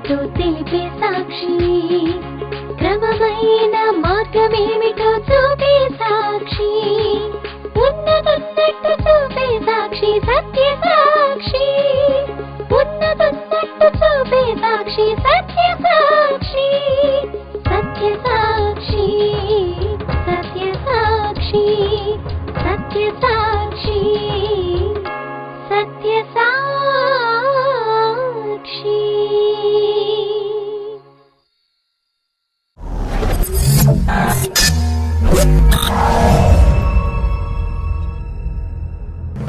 ఏమిటో తెలిపే సాక్షి, క్రమమైన మార్గమేమిటో చూపే సాక్షి, ఉన్నతున్నట్టు చూపే సాక్షి, సత్య సాక్షి, ఉన్నతున్నట్టు చూపే సాక్షి, సత్య సాక్షి, సత్య సాక్షి, సత్య సాక్షి, సత్య సాక్షి, సత్య సాక్షి.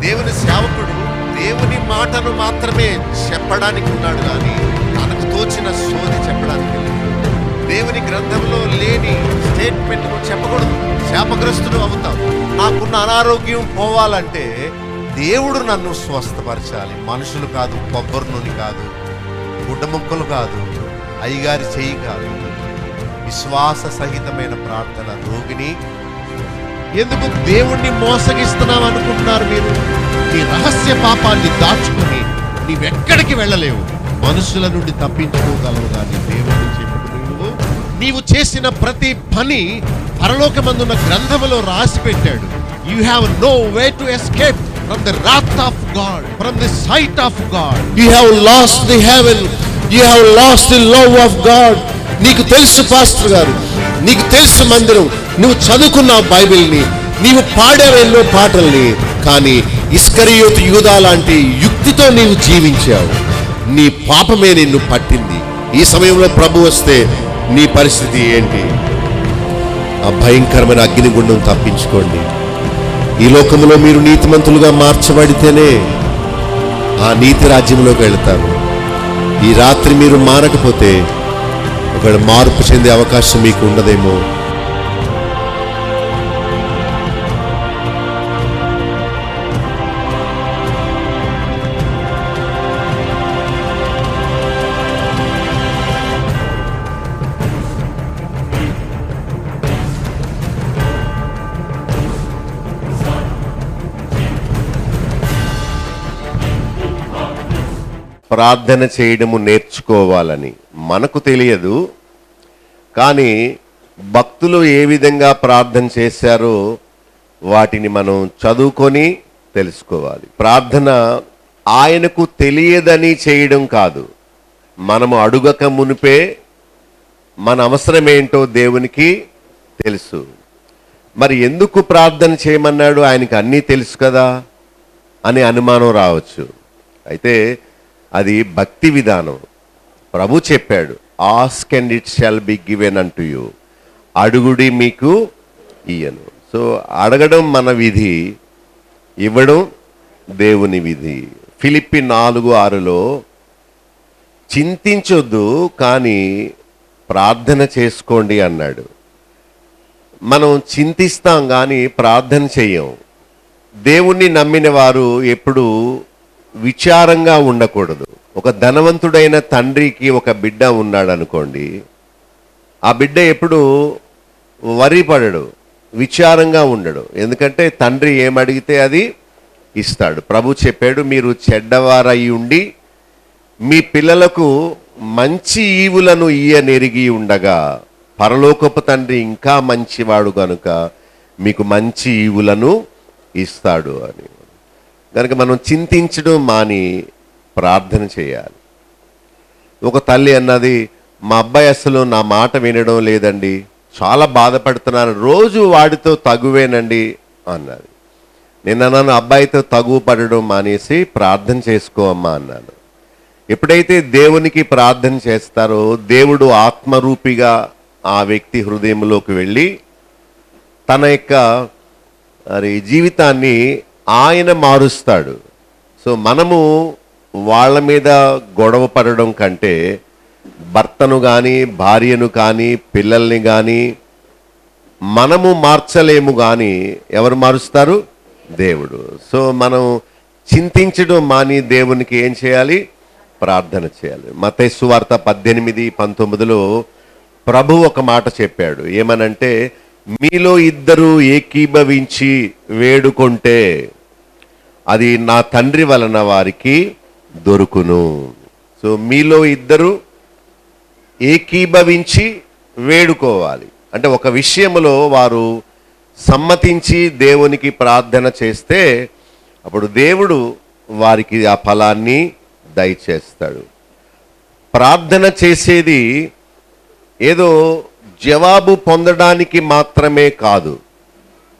దేవుని సేవకుడు దేవుని మాటను మాత్రమే చెప్పడానికి ఉన్నాడు కానీ తనకు తోచిన సోది చెప్పడానికి లేదు. దేవుని గ్రంథంలో లేని స్టేట్మెంట్ నువ్వు చెప్పకూడదు. శాపగ్రస్తుడు అవుతావు. నాకున్న అనారోగ్యం పోవాలంటే దేవుడు నన్ను స్వస్థపరచాలి, మనుషులు కాదు, కొబ్బరి నూనె కాదు, గుడ్డ ముక్కలు కాదు, అయ్యగారి చెయ్యి కాదు. విశ్వాస సహితమైన ప్రార్థన. రోగిని ఎందుకు దేవుణ్ణి మోసగిస్తున్నావు అనుకుంటున్నారు మీరు? నీ రహస్య పాపాన్ని దాచుకుని నీవెక్కడికి వెళ్ళలేవు. మనుషుల నుండి తప్పించుకోగలవు కానీ దేవుడిని చెప్పుకుని నీవు చేసిన ప్రతి పని పరలోకమందున్న గ్రంథములో రాసి పెట్టాడు. You have no way to escape from the wrath of God, from the sight of God. You have lost the heaven. You have lost the love of God. నీకు తెలుసు పాస్టర్ గారు, నీకు తెలుసు మందిరం, నువ్వు చదువుకున్నావు బైబిల్ని, నీవు పాడావు ఎన్నో పాటల్ని, కానీ ఇస్కరియోతు యూదా లాంటి యుక్తితో నీవు జీవించావు. నీ పాపమే నిన్ను పట్టింది. ఈ సమయంలో ప్రభు వస్తే నీ పరిస్థితి ఏంటి? ఆ భయంకరమైన అగ్నిగుండం తప్పించుకోండి. ఈ లోకంలో మీరు నీతిమంతులుగా మార్చబడితేనే ఆ నీతి రాజ్యంలోకి వెళ్తారు. ఈ రాత్రి మీరు మారకపోతే ఒకవేళ మార్పు చెందే అవకాశం మీకు ఉండదేమో. ప్రార్థన చేయడము నేర్చుకోవాలని మనకు తెలియదు, కానీ భక్తులు ఏ విధంగా ప్రార్థన చేశారో వాటిని మనం చదువుకొని తెలుసుకోవాలి. ప్రార్థన ఆయనకు తెలియదని చేయడం కాదు, మనము అడుగక మునిపే మన అవసరం ఏంటో దేవునికి తెలుసు. మరి ఎందుకు ప్రార్థన చేయమన్నాడు? ఆయనకి అన్నీ తెలుసు కదా అని అనుమానం రావచ్చు. అయితే అది భక్తి విధానం. ప్రభు చెప్పాడు, ask and it shall be given unto you, అడుగుడి మీకు ఇయ్యను. సో అడగడం మన విధి, ఇవ్వడం దేవుని విధి. ఫిలిప్పి 4:6లో చింతించొద్దు కానీ ప్రార్థన చేసుకోండి అన్నాడు. మనం చింతిస్తాం కానీ ప్రార్థన చెయ్యం. దేవుణ్ణి నమ్మిన వారు ఎప్పుడు విచారంగా ఉండకూడదు. ఒక ధనవంతుడైన తండ్రికి ఒక బిడ్డ ఉన్నాడు అనుకోండి, ఆ బిడ్డ ఎప్పుడు వరి పడడు, విచారంగా ఉండడు. ఎందుకంటే తండ్రి ఏమడిగితే అది ఇస్తాడు. ప్రభు చెప్పాడు, మీరు చెడ్డవారై ఉండి మీ పిల్లలకు మంచి ఈవులను ఇయ్యనెరిగి ఉండగా పరలోకపు తండ్రి ఇంకా మంచివాడు కనుక మీకు మంచి ఈవులను ఇస్తాడు అని. కనుక మనం చింతించడం మాని ప్రార్థన చేయాలి. ఒక తల్లి అన్నది, మా అబ్బాయి అసలు నా మాట వినడం లేదండి, చాలా బాధపడుతున్నాను, రోజు వాడితో తగువేనండి అన్నది. నేను అన్నాను, అబ్బాయితో తగువ పడడం మానేసి ప్రార్థన చేసుకో అమ్మా అన్నాను. ఎప్పుడైతే దేవునికి ప్రార్థన చేస్తారో దేవుడు ఆత్మరూపిగా ఆ వ్యక్తి హృదయంలోకి వెళ్ళి తన యొక్క జీవితాన్ని ఆయన మారుస్తాడు. సో మనము వాళ్ళ మీద గొడవ పడడం కంటే భర్తను కానీ భార్యను కానీ పిల్లల్ని కానీ మనము మార్చలేము, కానీ ఎవరు మారుస్తారు? దేవుడు. సో మనం చింతించడం మాని దేవునికి ఏం చేయాలి? ప్రార్థన చేయాలి. మత్తయి సువార్త 18:19లో ప్రభు ఒక మాట చెప్పాడు. ఏమనంటే, మీలో ఇద్దరు ఏకీభవించి వేడుకుంటే అది నా తండ్రి వలన వారికి దొరుకును. సో మీలో ఇద్దరు ఏకీభవించి వేడుకోవాలి. అంటే ఒక విషయంలో వారు సమ్మతించి దేవునికి ప్రార్థన చేస్తే అప్పుడు దేవుడు వారికి ఆ ఫలాన్ని దయచేస్తాడు. ప్రార్థన చేసేది ఏదో జవాబు పొందడానికి మాత్రమే కాదు.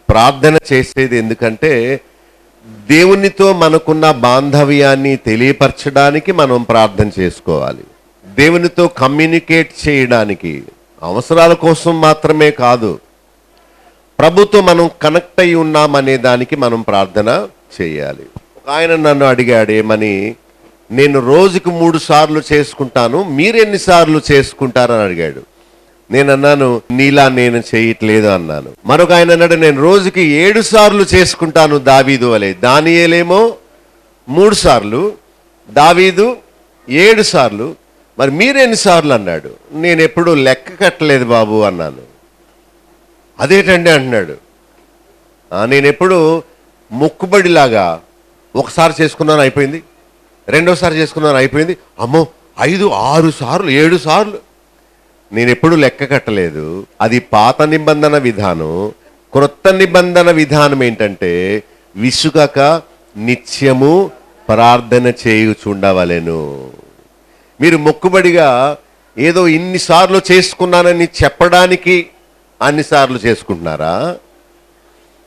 ప్రార్థన చేసేది ఎందుకంటే దేవునితో మనకున్న బాంధవ్యాన్ని తెలియపరచడానికి మనం ప్రార్థన చేసుకోవాలి. దేవునితో కమ్యూనికేట్ చేయడానికి, అవసరాల కోసం మాత్రమే కాదు, ప్రభుతో మనం కనెక్ట్ అయి ఉన్నామనే దానికి మనం ప్రార్థన చేయాలి. ఆయన నన్ను అడిగాడు ఏమని, నేను రోజుకు 3 సార్లు చేసుకుంటాను, మీరు ఎన్నిసార్లు చేసుకుంటారని అడిగాడు. నేను అన్నాను, నీలా నేను చేయట్లేదు అన్నాను. మరొక ఆయన అన్నాడు, నేను రోజుకి 7 సార్లు చేసుకుంటాను దావీదు వలె. దానియేలేమో 3 సార్లు, దావీదు 7 సార్లు, మరి మీరు ఎన్నిసార్లు అన్నాడు. నేను ఎప్పుడు లెక్క కట్టలేదు బాబు అన్నాను. అదేంటండి అంటున్నాడు. నేను ఎప్పుడు మొక్కుబడిలాగా ఒకసారి చేసుకున్నాను అయిపోయింది, రెండోసారి చేసుకున్నాను అయిపోయింది, అమ్మో 5, 6 సార్లు 7 సార్లు, నేను ఎప్పుడు లెక్క కట్టలేదు. అది పాత నిబంధన విధానం. క్రొత్త నిబంధన విధానం ఏంటంటే విసుగక నిత్యము ప్రార్థన చేయుచుండవలెను. మీరు మొక్కుబడిగా ఏదో ఇన్నిసార్లు చేసుకున్నానని చెప్పడానికి అన్నిసార్లు చేసుకుంటున్నారా,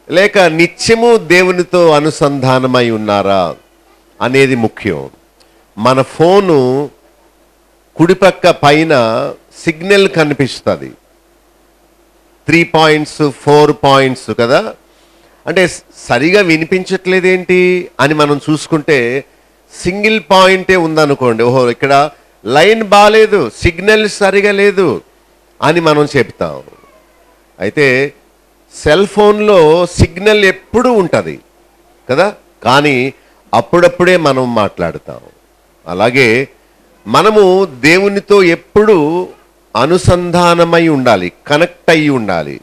లేక నిత్యము దేవునితో అనుసంధానమై ఉన్నారా అనేది ముఖ్యం. మన ఫోను కుడిపక్క పైన సిగ్నల్ కనిపిస్తుంది, 3 పాయింట్స్ 4 పాయింట్స్ కదా. అంటే సరిగా వినిపించట్లేదేంటి అని మనం చూసుకుంటే సింగిల్ పాయింటే ఉందనుకోండి, ఓహో ఇక్కడ లైన్ బాగాలేదు, సిగ్నల్ సరిగా లేదు అని మనం చెప్తాం. అయితే సెల్ ఫోన్లో సిగ్నల్ ఎప్పుడూ ఉంటుంది కదా, కానీ అప్పుడప్పుడే మనం మాట్లాడతాం. అలాగే మనము దేవునితో ఎప్పుడూ అనుసంధానమై ఉండాలి, కనెక్ట్ అయి ఉండాలి.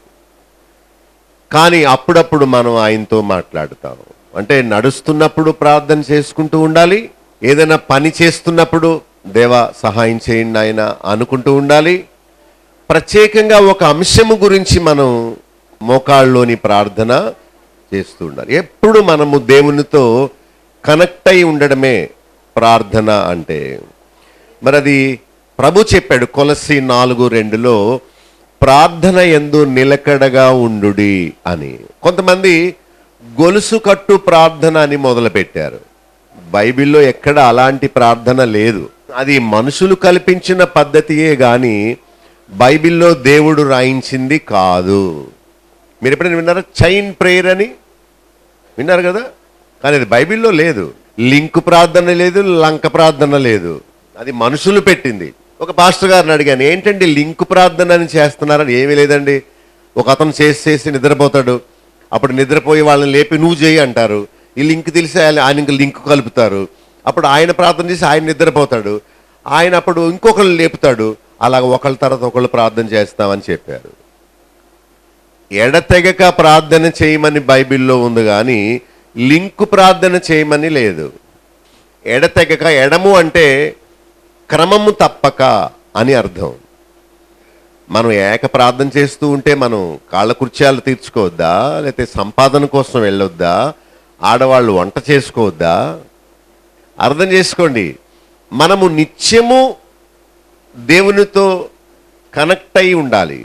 కానీ అప్పుడప్పుడు మనం ఆయనతో మాట్లాడతాం. అంటే నడుస్తున్నప్పుడు ప్రార్థన చేసుకుంటూ ఉండాలి, ఏదైనా పని చేస్తున్నప్పుడు దేవా సహాయం చేయండి ఆయన అనుకుంటూ ఉండాలి. ప్రత్యేకంగా ఒక అంశము గురించి మనం మోకాళ్ళలోని ప్రార్థన చేస్తూ ఉండాలి. ఎప్పుడు మనము దేవునితో కనెక్ట్ అయి ఉండడమే ప్రార్థన అంటే. మరి అది ప్రభు చెప్పాడు కొలస్సీ 4:2లో, ప్రార్థన యందు నిలకడగా ఉండుడి అని. కొంతమంది గొలుసు కట్టు ప్రార్థన అని మొదలుపెట్టారు. బైబిల్లో ఎక్కడ అలాంటి ప్రార్థన లేదు. అది మనుషులు కల్పించిన పద్ధతియే గాని బైబిల్లో దేవుడు రాయించింది కాదు. మీరు ఎప్పుడైనా విన్నారా చైన్ ప్రేయర్ అని? విన్నారు కదా, కానీ అది బైబిల్లో లేదు. లింక్ ప్రార్థన లేదు, లంక ప్రార్థన లేదు, అది మనుషులు పెట్టింది. ఒక పాస్టర్ గారిని అడిగాను, ఏంటండి లింక్ ప్రార్థన అని చేస్తున్నారని. ఏమీ లేదండి, ఒక అతను చేసి నిద్రపోతాడు, అప్పుడు నిద్రపోయి వాళ్ళని లేపి నువ్వు చేయి అంటారు. ఈ లింక్ తెలిసి ఆయన లింక్ కలుపుతారు, అప్పుడు ఆయన ప్రార్థన చేసి ఆయన నిద్రపోతాడు, ఆయన అప్పుడు ఇంకొకళ్ళు లేపుతాడు, అలాగ ఒకళ్ళ తర్వాత ఒకళ్ళు ప్రార్థన చేస్తామని చెప్పారు. ఎడతెగక ప్రార్థన చేయమని బైబిల్లో ఉంది కానీ లింకు ప్రార్థన చేయమని లేదు. ఎడతెగక, ఎడము అంటే క్రమము తప్పక అని అర్థం. మనం ఏక ప్రార్థన చేస్తూ ఉంటే మనం కాళ్ళ కుర్చీలు తీర్చుకోవద్దా, లేకపోతే సంపాదన కోసం వెళ్ళొద్దా, ఆడవాళ్ళు వంట చేసుకోవద్దా? అర్థం చేసుకోండి, మనము నిత్యము దేవునితో కనెక్ట్ అయి ఉండాలి,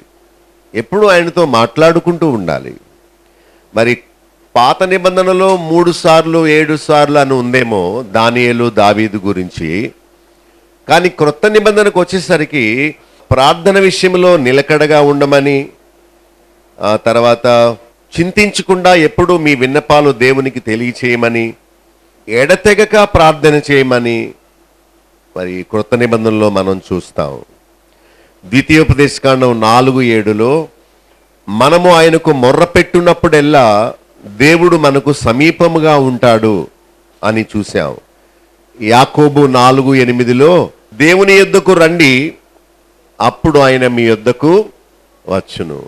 ఎప్పుడు ఆయనతో మాట్లాడుకుంటూ ఉండాలి. మరి పాత నిబంధనలో 3 సార్లు 7 సార్లు అని ఉందేమో దానియేలు దావీదు గురించి, కానీ క్రొత్త నిబంధనకు వచ్చేసరికి ప్రార్థన విషయంలో నిలకడగా ఉండమని, తర్వాత చింతించకుండా ఎప్పుడు మీ విన్నపాలు దేవునికి తెలియచేయమని, ఎడతెగక ప్రార్థన చేయమని మరి క్రొత్త నిబంధనలో మనం చూస్తాం. ద్వితీయోపదేశకాండం 4:7లో మనము ఆయనకు మొర్రపెట్టున్నప్పుడెల్లా దేవుడు మనకు సమీపముగా ఉంటాడు అని చూసాం. యాకోబు 4:8లో దేవుని యొద్దకు రండి, అప్పుడు ఆయన మీ యొద్దకు వచ్చును.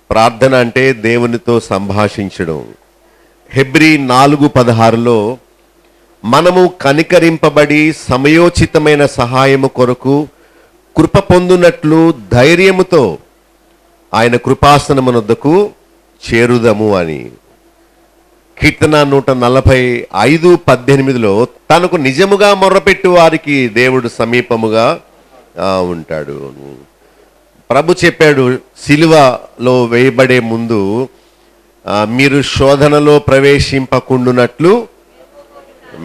ప్రార్థన అంటే దేవునితో సంభాషించడం. హెబ్రీ 4:16లో మనము కనికరింపబడి సమయోచితమైన సహాయము కొరకు కృప పొందునట్లు ధైర్యముతో ఆయన కృపాసనమునొద్దకు చేరుదము అని. కీర్తన 145:18 తనకు నిజముగా మొర్రపెట్టు వారికి దేవుడు సమీపముగా ఉంటాడు. ప్రభు చెప్పాడు సిలువలో వేయబడే ముందు, మీరు శోధనలో ప్రవేశింపకుండునట్లు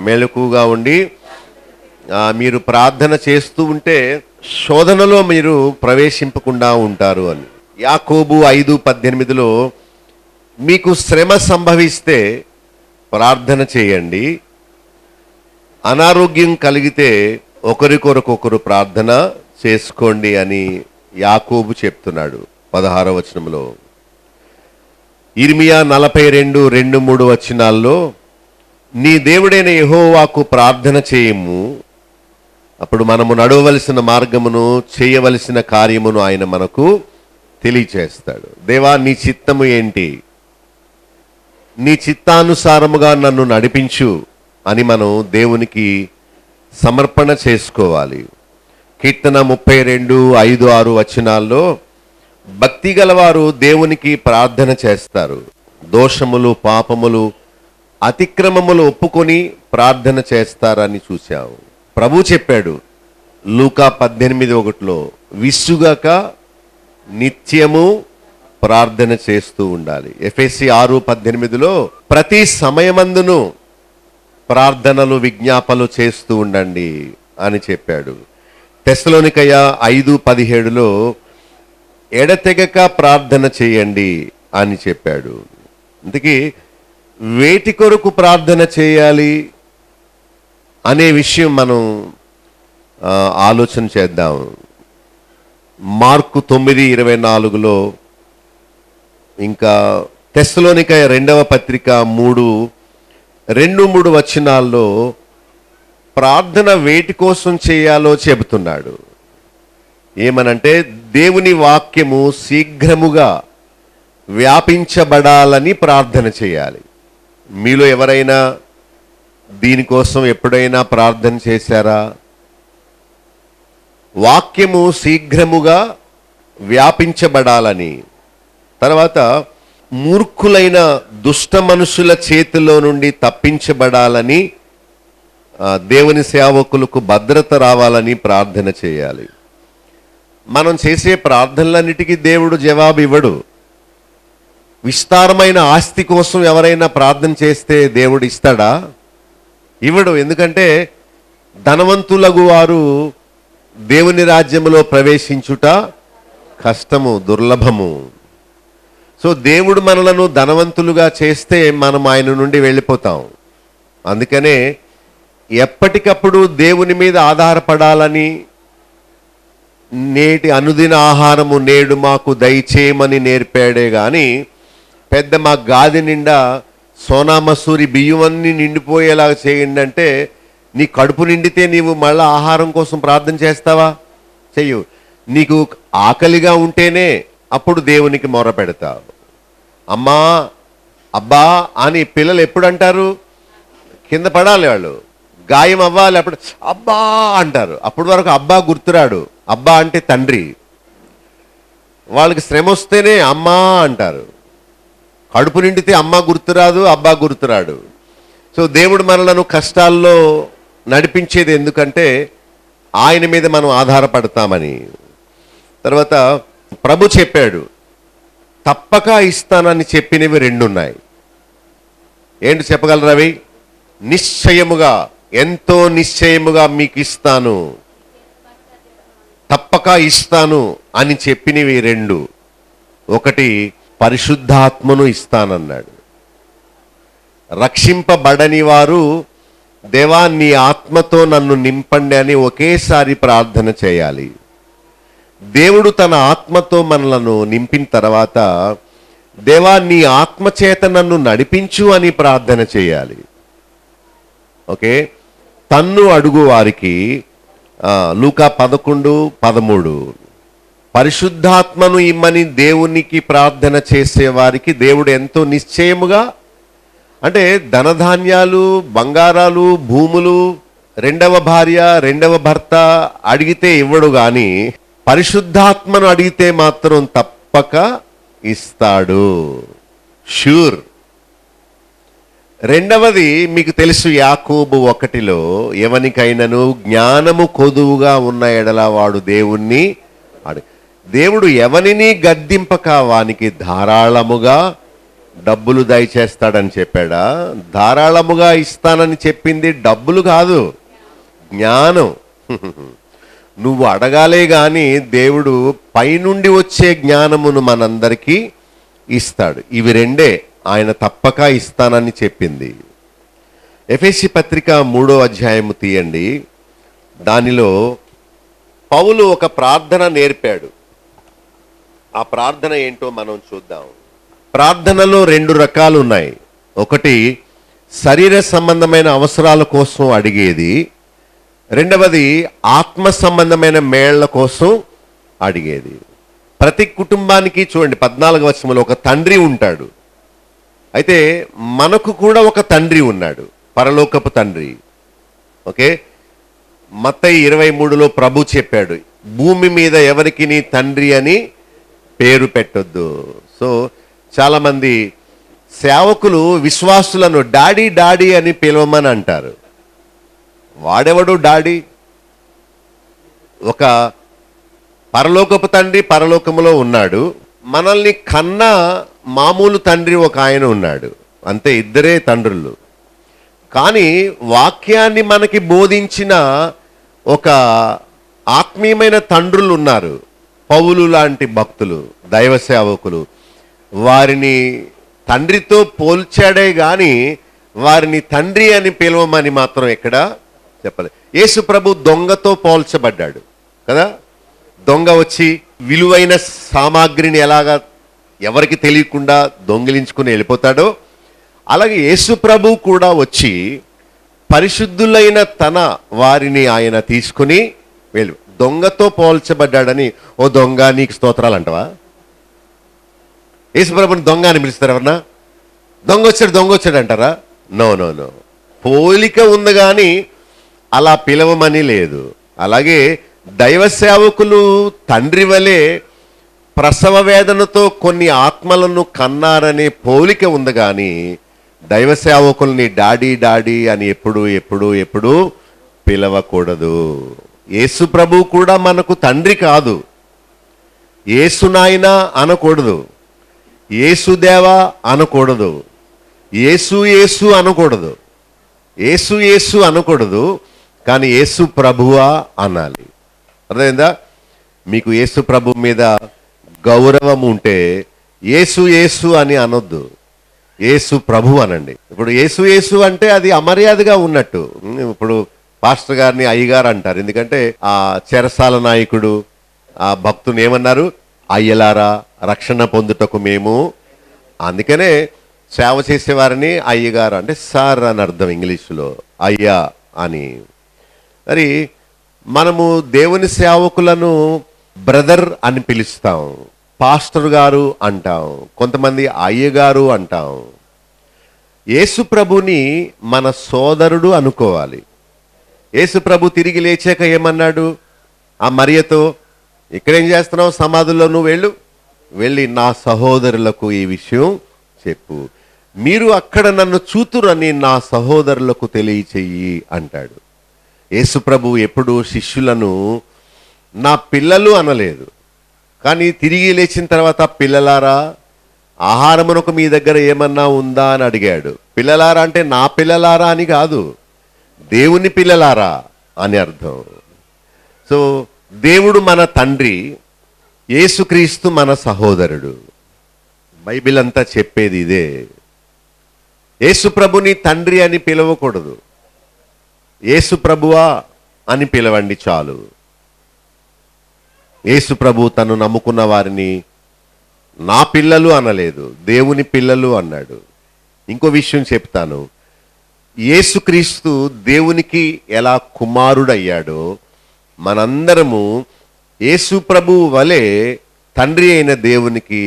మెలకుగా ఉండి మీరు ప్రార్థన చేస్తూ ఉంటే శోధనలో మీరు ప్రవేశింపకుండా ఉంటారు అని. యాకోబు 5:18 మీకు శ్రమ సంభవిస్తే ప్రార్థన చేయండి, అనారోగ్యం కలిగితే ఒకరికొరకొకరు ప్రార్థన చేసుకోండి అని యాకోబు చెప్తున్నాడు 16వ వచనంలో. ఇర్మియా 42:2-3 వచనాల్లో నీ దేవుడైన యెహోవాకు ప్రార్థన చేయము, అప్పుడు మనము నడవవలసిన మార్గమును చేయవలసిన కార్యమును ఆయన మనకు తెలియచేస్తాడు. దేవా నీ చిత్తము ఏంటి, నీ చిత్తానుసారముగా నన్ను నడిపించు అని మనం దేవునికి సమర్పణ చేసుకోవాలి. కీర్తన 32:5-6 వచనాల్లో భక్తి గలవారు దేవునికి ప్రార్థన చేస్తారు, దోషములు పాపములు అతిక్రమములు ఒప్పుకొని ప్రార్థన చేస్తారని చూశాము. ప్రభు చెప్పాడు లూకా 18:1 విసుగక నిత్యము ప్రార్థన చేస్తూ ఉండాలి. ఎఫెసీ 6:18 ప్రతి సమయమందును ప్రార్థనలు విజ్ఞాపనలు చేస్తూ ఉండండి అని చెప్పాడు. తెస్సలోనికయ 5:17 ఎడతెగక ప్రార్థన చేయండి అని చెప్పాడు. అందుకే వేటి కొరకు ప్రార్థన చేయాలి అనే విషయం మనం ఆలోచన చేద్దాం. మార్కు 9:24 ఇంకా తెస్సలోనికయ 2వ పత్రిక 3:2-3 వచనాల్లో ప్రార్థన వేటి కోసం చేయాలో చెబుతున్నాడు. ఏమనంటే దేవుని వాక్యము శీఘ్రముగా వ్యాపించబడాలని ప్రార్థన చేయాలి. మీలో ఎవరైనా దీనికోసం ఎప్పుడైనా ప్రార్థన చేశారా? వాక్యము శీఘ్రముగా వ్యాపించబడాలని, తర్వాత మూర్ఖులైన దుష్ట మనుషుల చేతిలో నుండి తప్పించబడాలని, దేవుని సేవకులకు భద్రత రావాలని ప్రార్థన చేయాలి. మనం చేసే ప్రార్థనలన్నిటికీ దేవుడు జవాబు ఇవ్వడు. విస్తారమైన ఆస్తి కోసం ఎవరైనా ప్రార్థన చేస్తే దేవుడు ఇస్తాడా? ఇవ్వడు. ఎందుకంటే ధనవంతులకు వారు దేవుని రాజ్యములో ప్రవేశించుట కష్టము, దుర్లభము. సో దేవుడు మనలను ధనవంతులుగా చేస్తే మనం ఆయన నుండి వెళ్ళిపోతాం. అందుకనే ఎప్పటికప్పుడు దేవుని మీద ఆధారపడాలని, నేటి అనుదిన ఆహారము నేడు మాకు దయచేయమని నేర్పాడే కానీ పెద్ద మా గాది నిండా సోనా మసూరి బియ్యం అన్నీ నిండిపోయేలాగా చేయండి అంటే నీ కడుపు నిండితే నీవు మళ్ళీ ఆహారం కోసం ప్రార్థన చేస్తావా? చెయ్యు. నీకు ఆకలిగా ఉంటేనే అప్పుడు దేవునికి మొర పెడతావు. అమ్మా అబ్బా అని పిల్లలు ఎప్పుడు అంటారు? కింద పడాలి, వాళ్ళు గాయం అవ్వాలి, అప్పుడు అబ్బా అంటారు. అప్పటి వరకు అబ్బా గుర్తురాడు. అబ్బా అంటే తండ్రి. వాళ్ళకి శ్రమ వస్తేనే అమ్మా అంటారు. కడుపు నిండితే అమ్మ గుర్తురాదు, అబ్బా గుర్తురాడు. సో దేవుడు మనలను కష్టాల్లో నడిపించేది ఎందుకంటే ఆయన మీద మనం ఆధారపడతామని. తర్వాత ప్రభు చెప్పాడు తప్పక ఇస్తానని చెప్పినవి 2 ఉన్నాయి. ఏంటి చెప్పగలరు అవి? నిశ్చయముగా, ఎంతో నిశ్చయముగా మీకు ఇస్తాను, తప్పక ఇస్తాను అని చెప్పినవి 2. ఒకటి పరిశుద్ధాత్మను ఇస్తానన్నాడు. రక్షింపబడని వారు దేవా నీ ఆత్మతో నన్ను నింపండి అని ఒకేసారి ప్రార్థన చేయాలి. దేవుడు తన ఆత్మతో మనలను నింపిన తర్వాత దేవా నీ ఆత్మచేత నన్ను నడిపించు అని ప్రార్థన చేయాలి. ఓకే. తన్ను అడుగు వారికి లూకా 11:13 పరిశుద్ధాత్మను ఇమ్మని దేవునికి ప్రార్థన చేసే వారికి దేవుడు ఎంతో నిశ్చయముగా, అంటే ధనధాన్యాలు, బంగారాలు, భూములు, 2వ భార్య, 2వ భర్త అడిగితే ఇవ్వడు. కానీ పరిశుద్ధాత్మను అడిగితే మాత్రం తప్పక ఇస్తాడు, షూర్. రెండవది మీకు తెలుసు, యాకోబు 1లో ఎవనికైనను జ్ఞానము కొదువుగా ఉన్న ఎడల వాడు దేవుణ్ణి దేవుడు ఎవనిని గద్దింపక వానికి ధారాళముగా డబ్బులు దయచేస్తాడని చెప్పాడా? ధారాళముగా ఇస్తానని చెప్పింది డబ్బులు కాదు, జ్ఞానం. నువ్వు అడగాలే గాని దేవుడు పైనుండి వచ్చే జ్ఞానమును మనందరికీ ఇస్తాడు. ఇవి రెండే ఆయన తప్పక ఇస్తానని చెప్పింది. ఎఫెసీ పత్రిక 3వ అధ్యాయము తీయండి. దానిలో పౌలు ఒక ప్రార్థన నేర్పాడు. ఆ ప్రార్థన ఏంటో మనం చూద్దాం. ప్రార్థనలో 2 రకాలు ఉన్నాయి. ఒకటి శరీర సంబంధమైన అవసరాల కోసం అడిగేది, రెండవది ఆత్మ సంబంధమైన మేళ్ల కోసం అడిగేది. ప్రతి కుటుంబానికి చూడండి 14వ వచనంలో ఒక తండ్రి ఉంటాడు. అయితే మనకు కూడా ఒక తండ్రి ఉన్నాడు, పరలోకపు తండ్రి. ఓకే, మత్తయి 23లో ప్రభు చెప్పాడు, భూమి మీద ఎవరికి నీ తండ్రి అని పేరు పెట్టొద్దు. సో చాలామంది సేవకులు విశ్వాసులను డాడీ డాడీ అని పిలవమని అంటారు. వాడెవడు డాడీ? ఒక పరలోకపు తండ్రి పరలోకములో ఉన్నాడు, మనల్ని కన్నా మామూలు తండ్రి ఒక ఆయన ఉన్నాడు, అంతే, ఇద్దరే తండ్రులు. కానీ వాక్యాన్ని మనకి బోధించిన ఒక ఆత్మీయమైన తండ్రులు ఉన్నారు, పౌలు లాంటి భక్తులు, దైవ సేవకులు. వారిని తండ్రితో పోల్చాడే గాని వారిని తండ్రి అని పిలవమని మాత్రం ఎక్కడ చెప్పలేదు. యేసు ప్రభు దొంగతో పోల్చబడ్డాడు కదా. దొంగ వచ్చి విలువైన సామాగ్రిని ఎలాగా ఎవరికి తెలియకుండా దొంగిలించుకుని వెళ్ళిపోతాడో, అలాగే యేసు ప్రభు కూడా వచ్చి పరిశుద్ధులైన తన వారిని ఆయన తీసుకుని వెళ్ళి దొంగతో పోల్చబడ్డాడని, ఓ దొంగ నీకు స్తోత్రాలు అంటవా? యేసు ప్రభుని దొంగ అని పిలుస్తారు ఎవరన్నా? దొంగ వచ్చాడు అంటారా? నో నో నో, పోలిక ఉంది కానీ అలా పిలవమని లేదు. అలాగే దైవ సేవకులు తండ్రి వలె ప్రసవ వేదనతో కొన్ని ఆత్మలను కన్నారనే పోలిక ఉంది కానీ దైవ సేవకుల్ని డాడీ డాడీ అని ఎప్పుడు ఎప్పుడు ఎప్పుడు పిలవకూడదు. యేసు ప్రభు కూడా మనకు తండ్రి కాదు. యేసు నాయన అనకూడదు, యేసుదేవా అనకూడదు, యేసు యేసు అనకూడదు, యేసు యేసు అనకూడదు, కానీ యేసు ప్రభువా అనాలి. అర్థమైందా? మీకు యేసు ప్రభు మీద గౌరవం ఉంటే యేసు యేసు అని అనొద్దు, యేసు ప్రభు అనండి. ఇప్పుడు యేసు యేసు అంటే అది అమర్యాదగా ఉన్నట్టు. ఇప్పుడు పాస్టర్ గారిని అయ్యగారు అంటారు, ఎందుకంటే ఆ చెరసాల నాయకుడు ఆ భక్తుని ఏమన్నారు? అయ్యలారా రక్షణ పొందుటకు మేము. అందుకనే సేవ చేసేవారిని అయ్యగారు అంటే సార్ అని అర్థం ఇంగ్లీషులో, అయ్యా అని. మరి మనము దేవుని సేవకులను బ్రదర్ అని పిలుస్తాం, పాస్టర్ గారు అంటాం, కొంతమంది అయ్యగారు అంటాం. యేసు ప్రభుని మన సోదరుడు అనుకోవాలి. యేసు ప్రభు తిరిగి లేచాక ఏమన్నాడు ఆ మరియతో? ఇక్కడేం చేస్తున్నావు? సమాధుల్లో నువ్వు వెళ్ళి నా సహోదరులకు ఈ విషయం చెప్పు, మీరు అక్కడ నన్ను చూతురని నా సహోదరులకు తెలియచెయ్యి అంటాడు. యేసు ప్రభు ఎప్పుడు శిష్యులను నా పిల్లలు అనలేదు, కానీ తిరిగి లేచిన తర్వాత పిల్లలారా ఆహారమునకు మీ దగ్గర ఏమన్నా ఉందా అని అడిగాడు. పిల్లలారా అంటే నా పిల్లలారా అని కాదు, దేవుని పిల్లలారా అని అర్థం. సో దేవుడు మన తండ్రి, యేసుక్రీస్తు మన సహోదరుడు. బైబిల్ అంతా చెప్పేది ఇదే. యేసు ప్రభుని తండ్రి అని పిలవకూడదు, యేసు ప్రభువా అని పిలవండి చాలు. యేసు ప్రభు తను నమ్ముకున్న వారిని నా పిల్లలు అనలేదు, దేవుని పిల్లలు అన్నాడు. ఇంకో విషయం చెప్తాను, యేసుక్రీస్తు దేవునికి ఎలా కుమారుడయ్యాడో మనందరము యేసు ప్రభు వలె తండ్రి అయిన దేవునికి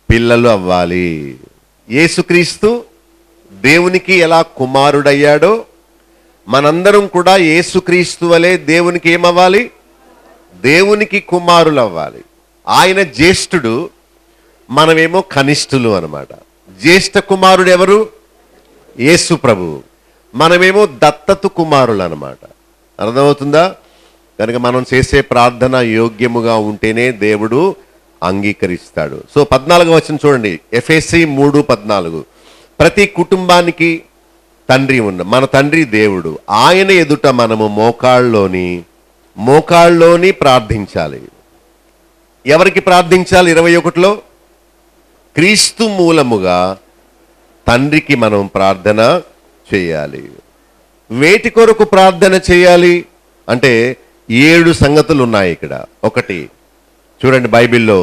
పిల్లలు అవ్వాలి. యేసుక్రీస్తు దేవునికి ఎలా కుమారుడయ్యాడో మనందరం కూడా యేసుక్రీస్తు వలె దేవునికి ఏమవ్వాలి? దేవునికి కుమారులు అవ్వాలి. ఆయన జ్యేష్ఠుడు, మనమేమో కనిష్ఠులు అన్నమాట. జ్యేష్ఠ కుమారుడు ఎవరు? యేసు ప్రభువు. మనమేమో దత్తత కుమారులు అన్నమాట. అర్థమవుతుందా? కనుక మనం చేసే ప్రార్థన యోగ్యముగా ఉంటేనే దేవుడు అంగీకరిస్తాడు. సో 14వ వచనం చూడండి, ఎఫెసీ 3:14. ప్రతి కుటుంబానికి తండ్రి మన తండ్రి దేవుడు, ఆయన ఎదుట మనము మోకాళ్ళలోని ప్రార్థించాలి. ఎవరికి ప్రార్థించాలి? 21లో క్రీస్తు మూలముగా తండ్రికి మనం ప్రార్థన చేయాలి. వేటి కొరకు ప్రార్థన చేయాలి అంటే 7 సంగతులు ఉన్నాయి ఇక్కడ. ఒకటి చూడండి, బైబిల్లో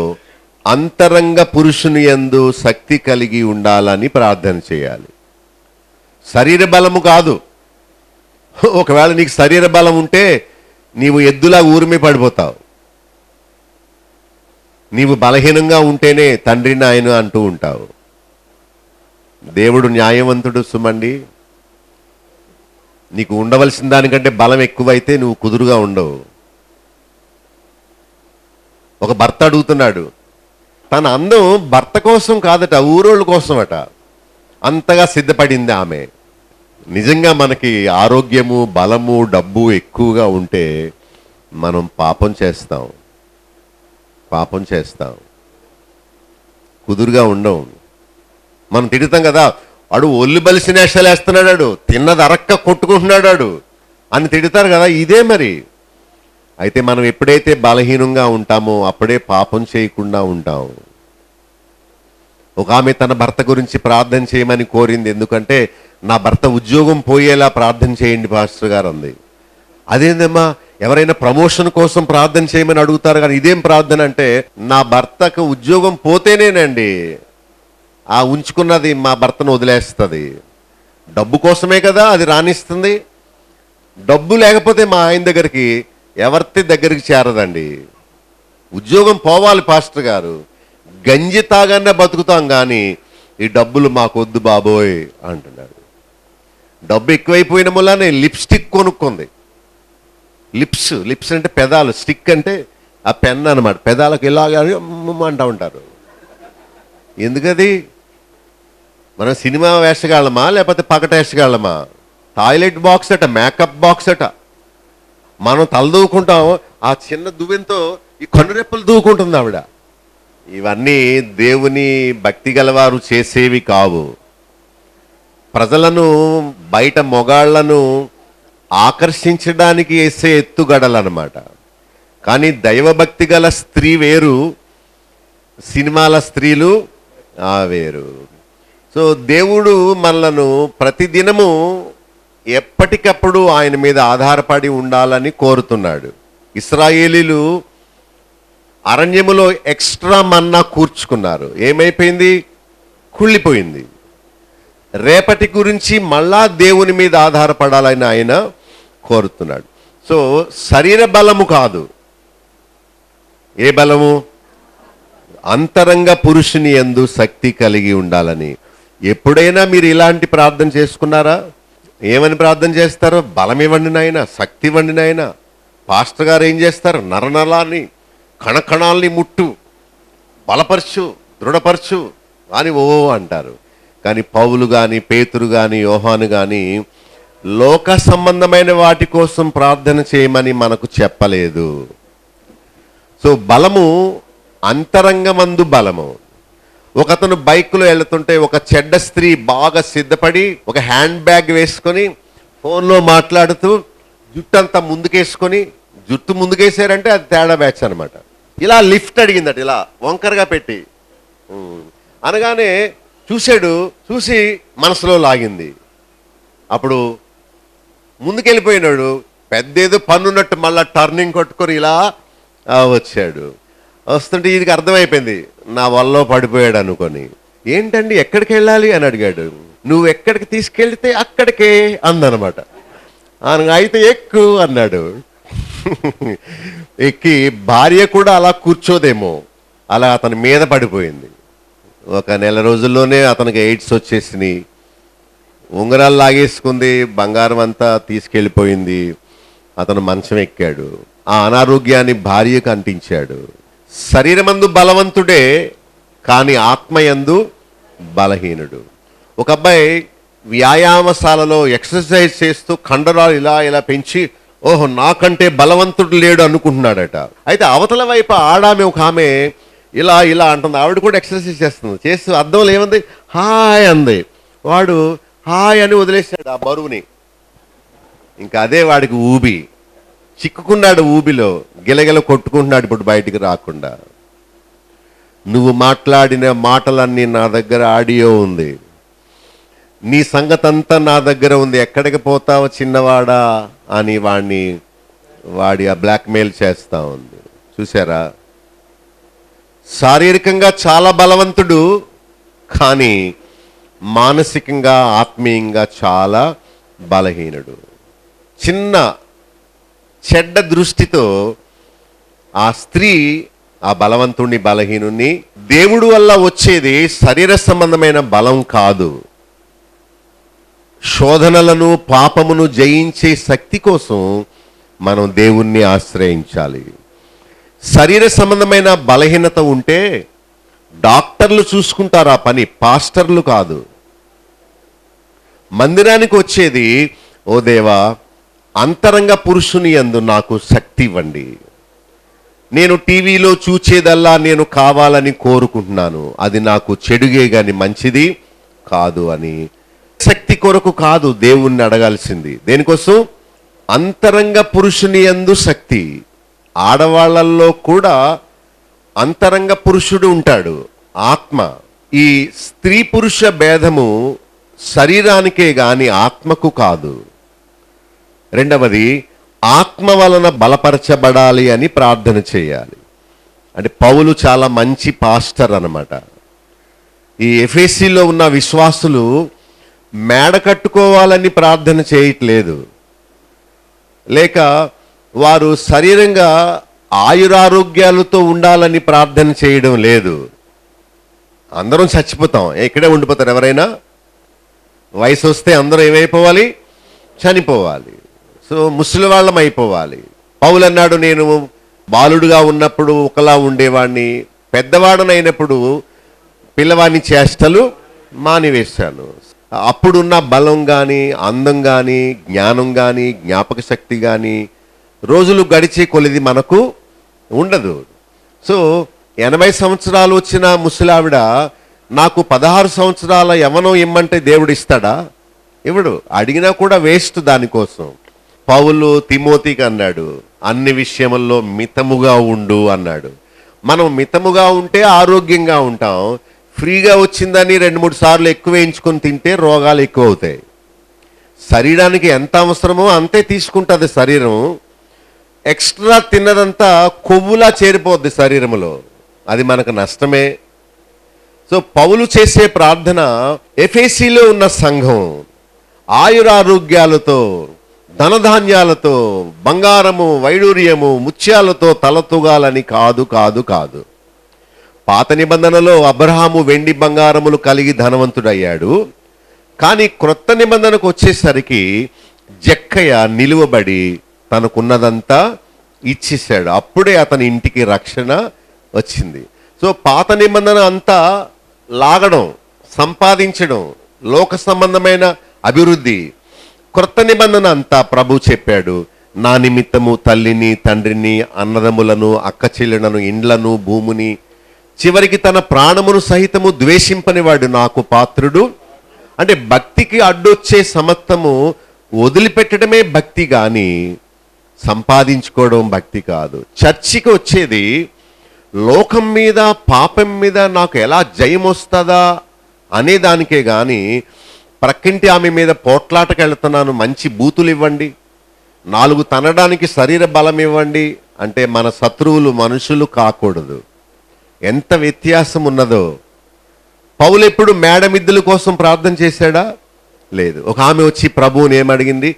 అంతరంగ పురుషుని యందు శక్తి కలిగి ఉండాలని ప్రార్థన చేయాలి. శరీర బలము కాదు. ఒకవేళ నీకు శరీర బలం ఉంటే నీవు ఎద్దులా ఊరిమి పడిపోతావు. నీవు బలహీనంగా ఉంటేనే తండ్రిని ఆయన అంటూ ఉంటావు. దేవుడు న్యాయవంతుడు సుమండి. నీకు ఉండవలసిన దానికంటే బలం ఎక్కువైతే నువ్వు కుదురుగా ఉండవు. ఒక భర్త అడుగుతున్నాడు, తన అందం భర్త కోసం కాదట, ఊరోళ్ళ కోసం అట. అంతగా సిద్ధపడింది ఆమె. నిజంగా మనకి ఆరోగ్యము, బలము, డబ్బు ఎక్కువగా ఉంటే మనం పాపం చేస్తాం, కుదురుగా ఉండవు. మనం తిడతాం కదా, వాడు ఒళ్ళు బలిసిన వేషాలు వేస్తున్నాడు, తిన్నది అరక్క కొట్టుకుంటున్నాడు అని తిడతారు కదా. ఇదే మరి. అయితే మనం ఎప్పుడైతే బలహీనంగా ఉంటామో అప్పుడే పాపం చేయకుండా ఉంటాం. ఒక ఆమె తన భర్త గురించి ప్రార్థన చేయమని కోరింది. ఎందుకంటే నా భర్త ఉద్యోగం పోయేలా ప్రార్థన చేయండి పాస్టర్ గారు అంది. అదేందమ్మా, ఎవరైనా ప్రమోషన్ కోసం ప్రార్థన చేయమని అడుగుతారు కానీ ఇదేం ప్రార్థన అంటే, నా భర్తకు ఉద్యోగం పోతేనేనండి ఆ ఉంచుకున్నది మా భర్తను వదిలేస్తుంది. డబ్బు కోసమే కదా అది రాణిస్తుంది. డబ్బు లేకపోతే మా ఆయన దగ్గరికి ఎవరి దగ్గరికి చేరదండి. ఉద్యోగం పోవాలి పాస్టర్ గారు, గంజి తాగానే బతుకుతాం కానీ ఈ డబ్బులు మాకొద్దు బాబోయ్ అంటున్నాడు. డబ్బు ఎక్కువైపోయిన వల్లనే లిప్స్టిక్ కొనుక్కుంది. లిప్స్ అంటే పెదాలు, స్టిక్ అంటే ఆ పెన్ అనమాట. పెదాలకు ఇలాగ అంటూ ఉంటారు. ఎందుకది? మనం సినిమా వేషగాళ్ళమా లేకపోతే పగట వేషగాళ్ళమా? టాయిలెట్ బాక్స్ అట, మేకప్ బాక్స్ అట. మనం తల దూకుంటాం, ఆ చిన్న దువ్వెంతో ఈ కన్నురెప్పలు దూకుంటుంది ఆవిడ. ఇవన్నీ దేవుని భక్తి గలవారు చేసేవి కావు. ప్రజలను, బయట మొగాళ్లను ఆకర్షించడానికి వేసే ఎత్తుగడలు అన్నమాట. కానీ దైవభక్తి గల స్త్రీ వేరు, సినిమాల స్త్రీలు వేరు. సో దేవుడు మనలను ప్రతిదినము ఎప్పటికప్పుడు ఆయన మీద ఆధారపడి ఉండాలని కోరుతున్నాడు. ఇశ్రాయేలీలు అరణ్యములో ఎక్స్ట్రా మన్నా కూర్చుకున్నారు. ఏమైపోయింది? కుళ్ళిపోయింది. రేపటి గురించి మళ్ళా దేవుని మీద ఆధారపడాలని ఆయన కోరుతున్నాడు. సో శరీర బలము కాదు. ఏ బలము? అంతరంగ పురుషుని యందు శక్తి కలిగి ఉండాలని. ఎప్పుడైనా మీరు ఇలాంటి ప్రార్థన చేసుకున్నారా? ఏమని ప్రార్థన చేస్తారో, బలం ఇవ్వండి నాయన, శక్తి ఇవ్వండి నాయన. పాస్టర్ గారు ఏం చేస్తారు? నరనరాన్ని, కణకణాల్ని ముట్టు, బలపరచు, దృఢపరచు అని అంటారు. కానీ పౌలు కానీ, పేతురు కానీ, యోహాను కానీ లోక సంబంధమైన వాటి కోసం ప్రార్థన చేయమని మనకు చెప్పలేదు. సో బలము అంతరంగమందు బలము. ఒకతను బైక్లో వెళుతుంటే ఒక చెడ్డ స్త్రీ బాగా సిద్ధపడి ఒక హ్యాండ్ బ్యాగ్ వేసుకొని ఫోన్లో మాట్లాడుతూ జుట్టు ముందుకేసుకొని, జుట్టు ముందుకేసారంటే అది తేడా బ్యాచ్ అనమాట. ఇలా లిఫ్ట్ అడిగిందట, ఇలా వంకరగా పెట్టి అనగానే చూశాడు. చూసి మనసులో లాగింది. అప్పుడు ముందుకెళ్ళిపోయినాడు. పెద్దేదో పన్నున్నట్టు మళ్ళా టర్నింగ్ కొట్టుకొని ఇలా వచ్చాడు. వస్తుంటే ఇది అర్థమైపోయింది, నా వల్ల పడిపోయాడు అనుకొని. ఏంటండి ఎక్కడికి వెళ్ళాలి అని అడిగాడు. నువ్వు ఎక్కడికి తీసుకెళ్తే అక్కడికే అందనమాట. అయితే ఎక్కు అన్నాడు. ఎక్కి భార్య కూడా అలా కూర్చోదేమో, అలా అతని మీద పడిపోయింది. ఒక నెల రోజుల్లోనే అతనికి ఎయిడ్స్ వచ్చేసినాయి. ఉంగరాలు లాగేసుకుంది, బంగారం అంతా తీసుకెళ్ళిపోయింది. అతను మంచం ఎక్కాడు. ఆ అనారోగ్యాన్ని భార్యకు అంటించాడు. శరీరమందు బలవంతుడే, కానీ ఆత్మయందు బలహీనుడు. ఒక అబ్బాయి వ్యాయామశాలలో ఎక్సర్సైజ్ చేస్తూ కండరాలు ఇలా ఇలా పెంచి ఓహో నాకంటే బలవంతుడు లేడు అనుకుంటున్నాడట. అయితే అవతల వైపు ఆడామె, ఒక ఆమె ఇలా ఇలా అంటుంది. ఆవిడ కూడా ఎక్సర్సైజ్ చేస్తుంది. చేస్తూ అద్దంలో ఏముంది, హాయ్ అంది. వాడు హాయ్ అని వదిలేశాడు ఆ బరువుని. ఇంకా అదే వాడికి ఊబి, చిక్కుకున్నాడు ఊబిలో, గిలగిల కొట్టుకుంటున్నాడు ఇప్పుడు బయటికి రాకుండా. నువ్వు మాట్లాడిన మాటలన్నీ నా దగ్గర ఆడియో ఉంది, నీ సంగతంతా నా దగ్గర ఉంది, ఎక్కడికి పోతావో చిన్నవాడా అని వాడి ఆ బ్లాక్మెయిల్ చేస్తా ఉంది. చూసారా, శారీరకంగా చాలా బలవంతుడు, కానీ మానసికంగా ఆత్మీయంగా చాలా బలహీనుడు. చిన్న చెడ్డ దృష్టితో ఆ స్త్రీ ఆ బలవంతుణ్ణి బలహీనుణ్ణి, దేవుడు వల్ల వచ్చేది శరీర సంబంధమైన బలం కాదు, శోధనలను పాపమును జయించే శక్తి కోసం మనం దేవుణ్ణి ఆశ్రయించాలి. శరీర సంబంధమైన బలహీనత ఉంటే డాక్టర్లు చూసుకుంటారు ఆ పని, పాస్టర్లు కాదు. మందిరానికి వచ్చేది, ఓ దేవా అంతరంగ పురుషుని యందు నాకు శక్తి ఇవ్వండి, నేను టీవీలో చూచేదల్లా నేను కావాలని కోరుకుంటున్నాను, అది నాకు చెడుగే గాని మంచిది కాదు అని. శక్తి కొరకు కాదు దేవుణ్ణి అడగాల్సింది. దేనికోసం? అంతరంగ పురుషుని యందు శక్తి. ఆడవాళ్లలో కూడా అంతరంగ పురుషుడు ఉంటాడు, ఆత్మ. ఈ స్త్రీ పురుష భేదము శరీరానికే గాని ఆత్మకు కాదు. రెండవది, ఆత్మ వలన బలపరచబడాలి అని ప్రార్థన చేయాలి. అంటే పౌలు చాలా మంచి పాస్టర్ అన్నమాట. ఈ ఎఫెసీలో ఉన్న విశ్వాసులు మేడ కట్టుకోవాలని ప్రార్థన చేయట్లేదు, లేక వారు శరీరంగా ఆయురారోగ్యాలతో ఉండాలని ప్రార్థన చేయడం లేదు. అందరం చచ్చిపోతాం, ఇక్కడే ఉండిపోతారు. ఎవరైనా వయసు వస్తే అందరూ ఏమైపోవాలి? చనిపోవాలి. సో ముసలి వాళ్ళం అయిపోవాలి. పౌలు అన్నాడు, నేను బాలుడుగా ఉన్నప్పుడు ఒకలా ఉండేవాడిని, పెద్దవాడనైనప్పుడు పిల్లవాడిని చేష్టలు మానివేశాను. అప్పుడున్న బలం కానీ, అందం కానీ, జ్ఞానం కానీ, జ్ఞాపక శక్తి కానీ రోజులు గడిచే కొలిది మనకు ఉండదు. సో 80 సంవత్సరాలు వచ్చిన ముసలావిడ నాకు 16 సంవత్సరాల యవ్వనం ఇమ్మంటే దేవుడు ఇస్తాడా? ఇవ్వడు. అడిగినా కూడా వేస్ట్ దానికోసం. పౌలు తిమోతికి అన్నాడు, అన్ని విషయముల్లో మితముగా ఉండు అన్నాడు. మనం మితముగా ఉంటే ఆరోగ్యంగా ఉంటాం. ఫ్రీగా వచ్చిందని 2-3 సార్లు ఎక్కువ వేయించుకొని తింటే రోగాలు ఎక్కువ అవుతాయి. శరీరానికి ఎంత అవసరమో అంతే తీసుకుంటుంది శరీరం. ఎక్స్ట్రా తిన్నదంతా కొవ్వులా చేరిపోద్ది శరీరంలో, అది మనకు నష్టమే. సో పౌలు చేసే ప్రార్థన, ఎఫెసీలో ఉన్న సంఘం ఆయురారోగ్యాలతో, ధనధాన్యాలతో, బంగారము, వైడూర్యము, ముత్యాలతో తలతూగాలని కాదు కాదు కాదు. పాత నిబంధనలో అబ్రహాము వెండి బంగారములు కలిగి ధనవంతుడయ్యాడు. కానీ క్రొత్త నిబంధనకు వచ్చేసరికి జక్కయ్య నిలువబడి తనకున్నదంతా ఇచ్చేశాడు. అప్పుడే అతని ఇంటికి రక్షణ వచ్చింది. సో పాత నిబంధన అంతా లాగడం, సంపాదించడం, లోక సంబంధమైన అభివృద్ధి. క్రొత్త నిబంధన అంతా ప్రభు చెప్పాడు, నా నిమిత్తము తల్లిని, తండ్రిని, అన్నదమ్ములను, అక్క చెల్లెలను, ఇండ్లను, భూమిని, చివరికి తన ప్రాణమును సహితము ద్వేషింపని వాడు నాకు పాత్రుడు. అంటే భక్తికి అడ్డొచ్చే సమస్తము వదిలిపెట్టడమే భక్తి, కానీ సంపాదించుకోవడం భక్తి కాదు. చర్చికి వచ్చేది లోకం మీద, పాపం మీద నాకు ఎలా జయం వస్తుందా అనే దానికే, కానీ ప్రక్కింటి ఆమె మీద పోట్లాటకు వెళ్తున్నాను, మంచి బూతులు ఇవ్వండి, 4 తనడానికి శరీర బలం ఇవ్వండి అంటే మన శత్రువులు మనుషులు కాకూడదు. ఎంత వ్యత్యాసం ఉన్నదో. పౌలు ఎప్పుడు మేడమిద్దుల కోసం ప్రార్థన చేశాడా? లేదు. ఒక ఆమె వచ్చి ప్రభువుని ఏమడిగింది,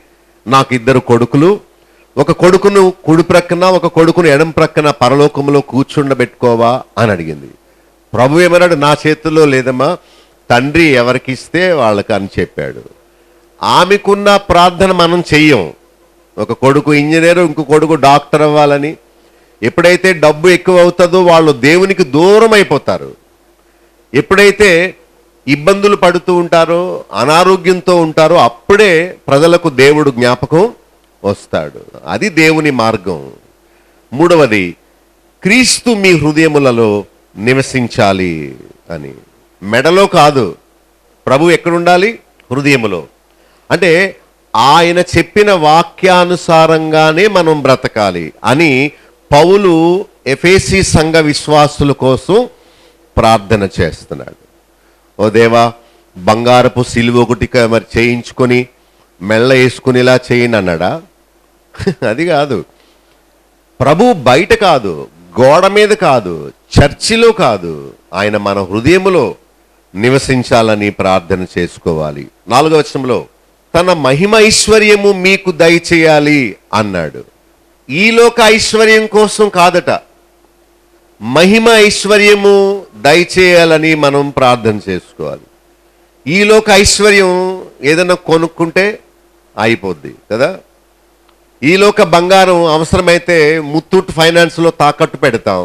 నాకు 2 కొడుకులు, ఒక కొడుకును కుడి ప్రక్కన, ఒక కొడుకును ఎడం ప్రక్కన పరలోకంలో కూర్చుండబెట్టుకోవా అని అడిగింది. ప్రభు ఏమన్నాడు, నా చేతుల్లో లేదమ్మా, తండ్రి ఎవరికి ఇస్తే వాళ్ళకి అని చెప్పాడు. ఆమెకున్న ప్రార్థన మనం చెయ్యం, ఒక కొడుకు ఇంజనీరు, ఇంకో కొడుకు డాక్టర్ అవ్వాలని. ఎప్పుడైతే డబ్బు ఎక్కువ అవుతుందో వాళ్ళు దేవునికి దూరం అయిపోతారు. ఎప్పుడైతే ఇబ్బందులు పడుతూ ఉంటారో, అనారోగ్యంతో ఉంటారో, అప్పుడే ప్రజలకు దేవుడు జ్ఞాపకం వస్తాడు. అది దేవుని మార్గం. మూడవది, క్రీస్తు మీ హృదయములలో నివసించాలి అని. మెడలో కాదు, ప్రభు ఎక్కడుండాలి? హృదయములో. అంటే ఆయన చెప్పిన వాక్యానుసారంగానే మనం బ్రతకాలి అని పౌలు ఎఫెసీ సంఘ విశ్వాసుల కోసం ప్రార్థన చేస్తున్నాడు. ఓ దేవా, బంగారపు సిలువ ఒకటి మరి చేయించుకొని మెల్ల వేసుకునేలా చేయను అన్నాడా? అది కాదు. ప్రభు బయట కాదు, గోడ మీద కాదు, చర్చిలో కాదు, ఆయన మన హృదయములో నివసించాలని ప్రార్థన చేసుకోవాలి. 4వ వచనంలో తన మహిమ ఐశ్వర్యము మీకు దయచేయాలి అన్నాడు. ఈ లోక ఐశ్వర్యం కోసం కాదట, మహిమ ఐశ్వర్యము దయచేయాలని మనం ప్రార్థన చేసుకోవాలి. ఈ లోక ఐశ్వర్యం ఏదైనా కొనుక్కుంటే అయిపోద్ది కదా. ఈ లోక బంగారం అవసరమైతే ముత్తూట్ ఫైనాన్స్లో తాకట్టు పెడతాం.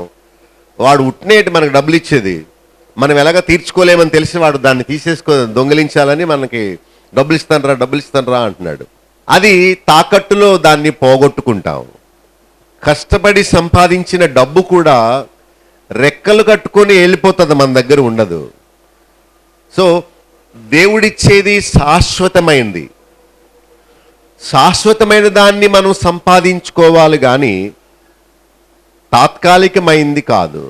వాడు ఉట్నేటి మనకు డబ్బులు ఇచ్చేది, మనం ఎలాగ తీర్చుకోలేమని తెలిసి వాడు దాన్ని దొంగిలించాలని మనకి డబ్బులు ఇస్తానరా అంటున్నాడు. అది తాకట్టులో దాన్ని పోగొట్టుకుంటాం. కష్టపడి సంపాదించిన డబ్బు కూడా రెక్కలు కట్టుకొని వెళ్ళిపోతుంది, మన దగ్గర ఉండదు. సో దేవుడిచ్చేది శాశ్వతమైంది. శాశ్వతమైన దాన్ని మనం సంపాదించుకోవాలి కానీ తాత్కాలికమైంది కాదు.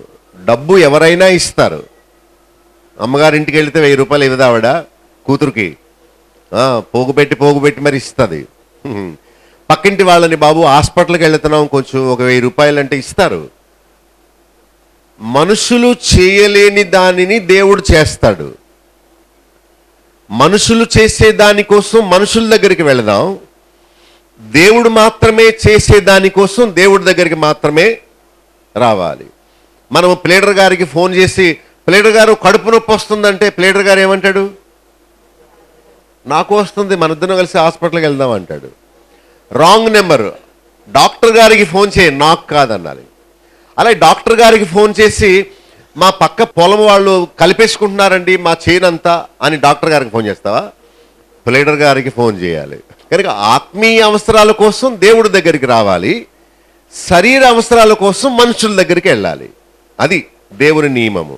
డబ్బు ఎవరైనా ఇస్తారు. అమ్మగారింటికి వెళితే 1000 రూపాయలు ఇవ్వదు ఆవిడ కూతురికి, పోగుపెట్టి మరి ఇస్తుంది. పక్కింటి వాళ్ళని, బాబు హాస్పిటల్కి వెళుతున్నాం, కొంచెం ఒక 1000 రూపాయలు అంటే ఇస్తారు. మనుషులు చేయలేని దానిని దేవుడు చేస్తాడు. మనుషులు చేసే దానికోసం మనుషుల దగ్గరికి వెళదాం, దేవుడు మాత్రమే చేసే దానికోసం దేవుడి దగ్గరికి మాత్రమే రావాలి. మనం ప్లేడర్ గారికి ఫోన్ చేసి, ప్లేడర్ గారు కడుపు నొప్పి వస్తుందంటే ప్లేడర్ గారు ఏమంటాడు? నాకు వస్తుంది, మన ఇద్దరం కలిసి హాస్పిటల్కి వెళ్దాం అంటాడు. Wrong number. డాక్టర్ గారికి ఫోన్ చేయి, నాకు కాదన్నాలి. అలాగే డాక్టర్ గారికి ఫోన్ చేసి, మా పక్క పొలం వాళ్ళు కలిపేసుకుంటున్నారండి మా చేనంతా అని డాక్టర్ గారికి ఫోన్ చేస్తావా? ప్లేడర్ గారికి ఫోన్ చేయాలి. కనుక ఆత్మీయ అవసరాల కోసం దేవుడి దగ్గరికి రావాలి, శరీర అవసరాల కోసం మనుషుల దగ్గరికి వెళ్ళాలి. అది దేవుని నియమము.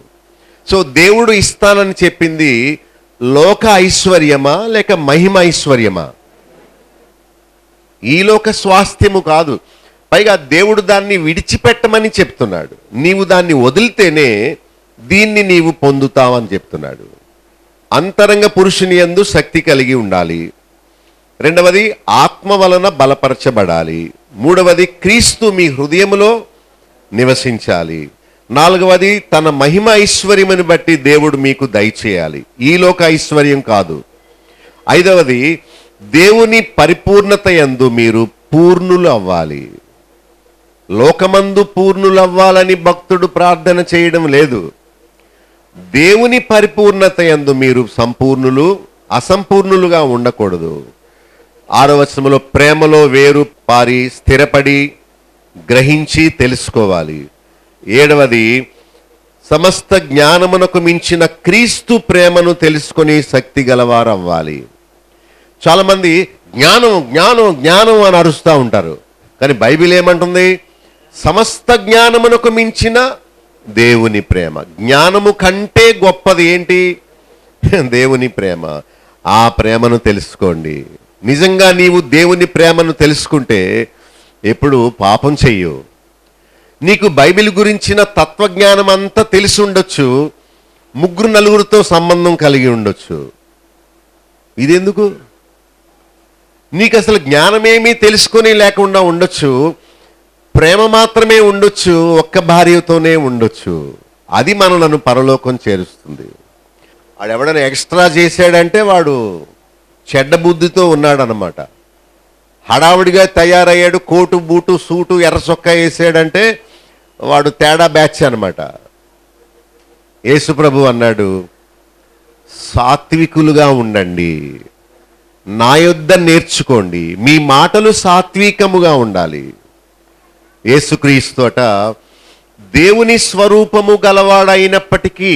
సో దేవుడు ఇస్తానని చెప్పింది లోక ఐశ్వర్యమా లేక మహిమ ఐశ్వర్యమా? ఈ లోక స్వాస్థ్యము కాదు. పైగా దేవుడు దాన్ని విడిచిపెట్టమని చెప్తున్నాడు. నీవు దాన్ని వదిలితేనే దీన్ని నీవు పొందుతావని చెప్తున్నాడు. అంతరంగ పురుషుని యందు శక్తి కలిగి ఉండాలి. రెండవది, ఆత్మ వలన బలపరచబడాలి. మూడవది, క్రీస్తు మీ హృదయములో నివసించాలి. నాలుగవది, తన మహిమ ఐశ్వర్యమును బట్టి దేవుడు మీకు దయచేయాలి, ఈ లోక ఐశ్వర్యం కాదు. ఐదవది, దేవుని పరిపూర్ణత యందు మీరు పూర్ణులు అవ్వాలి. లోకమందు పూర్ణులు అవ్వాలని భక్తుడు ప్రార్థన చేయడం లేదు. దేవుని పరిపూర్ణత యందు మీరు సంపూర్ణులు, అసంపూర్ణులుగా ఉండకూడదు. 6వ వచనములో ప్రేమలో వేరు పారి స్థిరపడి గ్రహించి తెలుసుకోవాలి. 7వది, సమస్త జ్ఞానమునకు మించిన క్రీస్తు ప్రేమను తెలుసుకొని శక్తి గలవారు అవ్వాలి. చాలామంది జ్ఞానం జ్ఞానం జ్ఞానం అని అరుస్తూ ఉంటారు, కానీ బైబిల్ ఏమంటుంది? సమస్త జ్ఞానమునకు మించిన దేవుని ప్రేమ. జ్ఞానము కంటే గొప్పది ఏంటి? దేవుని ప్రేమ. ఆ ప్రేమను తెలుసుకోండి. నిజంగా నీవు దేవుని ప్రేమను తెలుసుకుంటే ఎప్పుడు పాపం చెయ్యు. నీకు బైబిల్ గురించిన తత్వజ్ఞానం అంతా తెలిసి ఉండొచ్చు, 3-4 సంబంధం కలిగి ఉండొచ్చు. ఇదెందుకు? నీకు అసలు జ్ఞానమేమీ తెలుసుకొని లేకుండా ఉండొచ్చు, ప్రేమ మాత్రమే ఉండొచ్చు, ఒక్క భార్యతోనే ఉండొచ్చు. అది మనలను పరలోకం చేరుస్తుంది. వాడెవడైనా ఎక్స్ట్రా చేశాడంటే వాడు చెడ్డ బుద్ధితో ఉన్నాడనమాట. హడావుడిగా తయారయ్యాడు, కోటు బూటు సూటు ఎర్ర చొక్కా వేసాడంటే వాడు తేడా బ్యాచ్ అనమాట. యేసుప్రభు అన్నాడు, సాత్వికులుగా ఉండండి, నా యొద్ద నేర్చుకోండి, మీ మాటలు సాత్వికముగా ఉండాలి. యేసుక్రీస్తు అట దేవుని స్వరూపము గలవాడైనప్పటికీ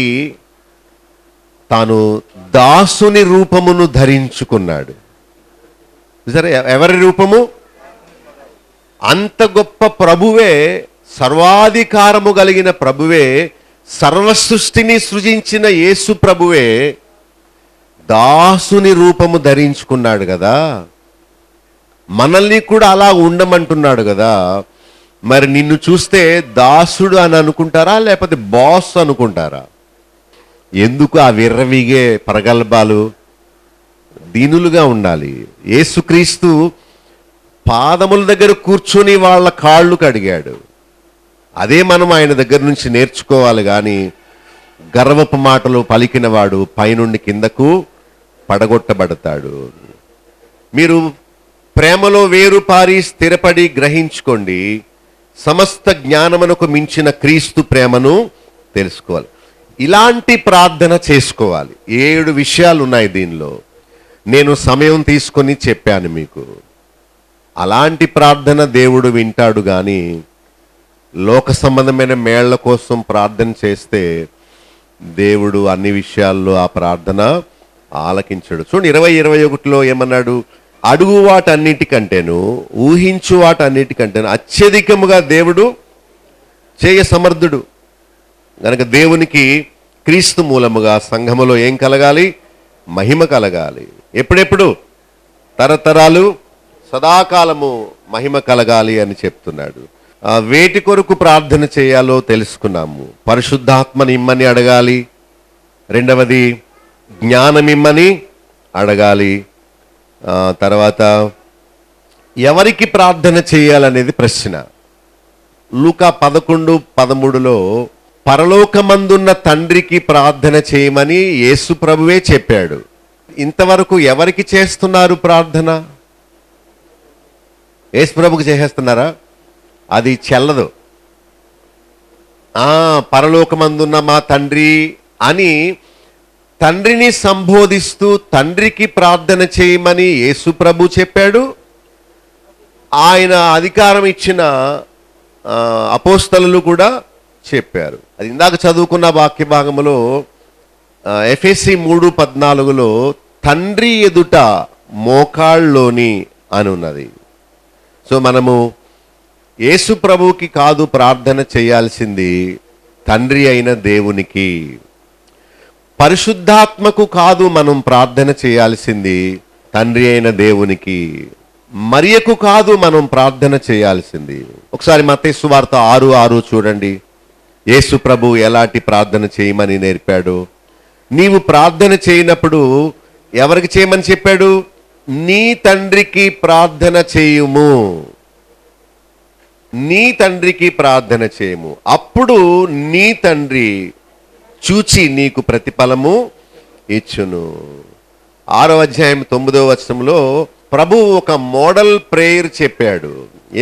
తాను దాసుని రూపమును ధరించుకున్నాడు. సరే, ఎవరి రూపము? అంత గొప్ప ప్రభువే, సర్వాధికారము కలిగిన ప్రభువే, సర్వ సృష్టిని సృజించిన యేసు ప్రభువే దాసుని రూపము ధరించుకున్నాడు కదా. మనల్ని కూడా అలా ఉండమంటున్నాడు కదా. మరి నిన్ను చూస్తే దాసుడు అని అనుకుంటారా, లేకపోతే బాస్ అనుకుంటారా? ఎందుకు ఆ విర్రవీగే ప్రగల్భాలు? దీనులుగా ఉండాలి. యేసుక్రీస్తు పాదముల దగ్గర కూర్చొని వాళ్ళ కాళ్ళు కడిగాడు. అదే మనం ఆయన దగ్గర నుంచి నేర్చుకోవాలి. కానీ గర్వపు మాటలు పలికిన వాడు పైనుండి కిందకు పడగొట్టబడతాడు. మీరు ప్రేమలో వేరుపారి స్థిరపడి గ్రహించుకోండి, సమస్త జ్ఞానమునకు మించిన క్రీస్తు ప్రేమను తెలుసుకోవాలి. ఇలాంటి ప్రార్థన చేసుకోవాలి. 7 విషయాలు ఉన్నాయి దీనిలో. నేను సమయం తీసుకొని చెప్పాను మీకు. అలాంటి ప్రార్థన దేవుడు వింటాడు. కానీ లోక సంబంధమైన మేళ్ల కోసం ప్రార్థన చేస్తే దేవుడు అన్ని విషయాల్లో ఆ ప్రార్థన ఆలకించడు. చూడండి 20:21లో ఏమన్నాడు? అడుగు వాటన్నిటికంటేను, ఊహించు వాటన్నిటికంటేను అత్యధికముగా దేవుడు చేయ సమర్థుడు. కనుక దేవునికి క్రీస్తు మూలముగా సంఘములో ఏం కలగాలి? మహిమ కలగాలి. ఎప్పుడెప్పుడు? తరతరాలు సదాకాలము మహిమ కలగాలి అని చెప్తున్నాడు. వేటి కొరకు ప్రార్థన చేయాలో తెలుసుకున్నాము. పరిశుద్ధాత్మని ఇమ్మని అడగాలి. రెండవది జ్ఞానం ఇమ్మని అడగాలి. తర్వాత ఎవరికి ప్రార్థన చేయాలనేది ప్రశ్న. లూకా 11:13లో పరలోకమందున్న తండ్రికి ప్రార్థన చేయమని యేసు ప్రభువే చెప్పాడు. ఇంతవరకు ఎవరికి చేస్తున్నారు ప్రార్థన? యేసు ప్రభుకి చేసేస్తున్నారా? అది చెల్లదు. పరలోకమందున్న మా తండ్రి అని తండ్రిని సంబోధిస్తూ తండ్రికి ప్రార్థన చేయమని యేసు ప్రభు చెప్పాడు. ఆయన అధికారం ఇచ్చిన అపోస్తలులు కూడా చెప్పారు. అది ఇందాక చదువుకున్న వాక్య భాగములో ఎఫెసీ 3:14లో తండ్రి ఎదుట మోకాళ్ళలోని అని ఉన్నది. సో మనము యేసు ప్రభువుకి కాదు ప్రార్థన చేయాల్సింది, తండ్రి అయిన దేవునికి. పరిశుద్ధాత్మకు కాదు మనం ప్రార్థన చేయాల్సింది, తండ్రి అయిన దేవునికి. మరియకు కాదు మనం ప్రార్థన చేయాల్సింది. ఒకసారి మత్తయి సువార్త 6:6 చూడండి. యేసు ప్రభు ఎలాంటి ప్రార్థన చేయమని నేర్పాడు. నీవు ప్రార్థన చేయనప్పుడు ఎవరికి చేయమని చెప్పాడు? నీ తండ్రికి ప్రార్థన చేయుము, నీ తండ్రికి ప్రార్థన చేయము, అప్పుడు నీ తండ్రి చూచి నీకు ప్రతిఫలము ఇచ్చును. 6వ అధ్యాయం 9వ వచనంలో ప్రభు ఒక మోడల్ ప్రేయర్ చెప్పాడు.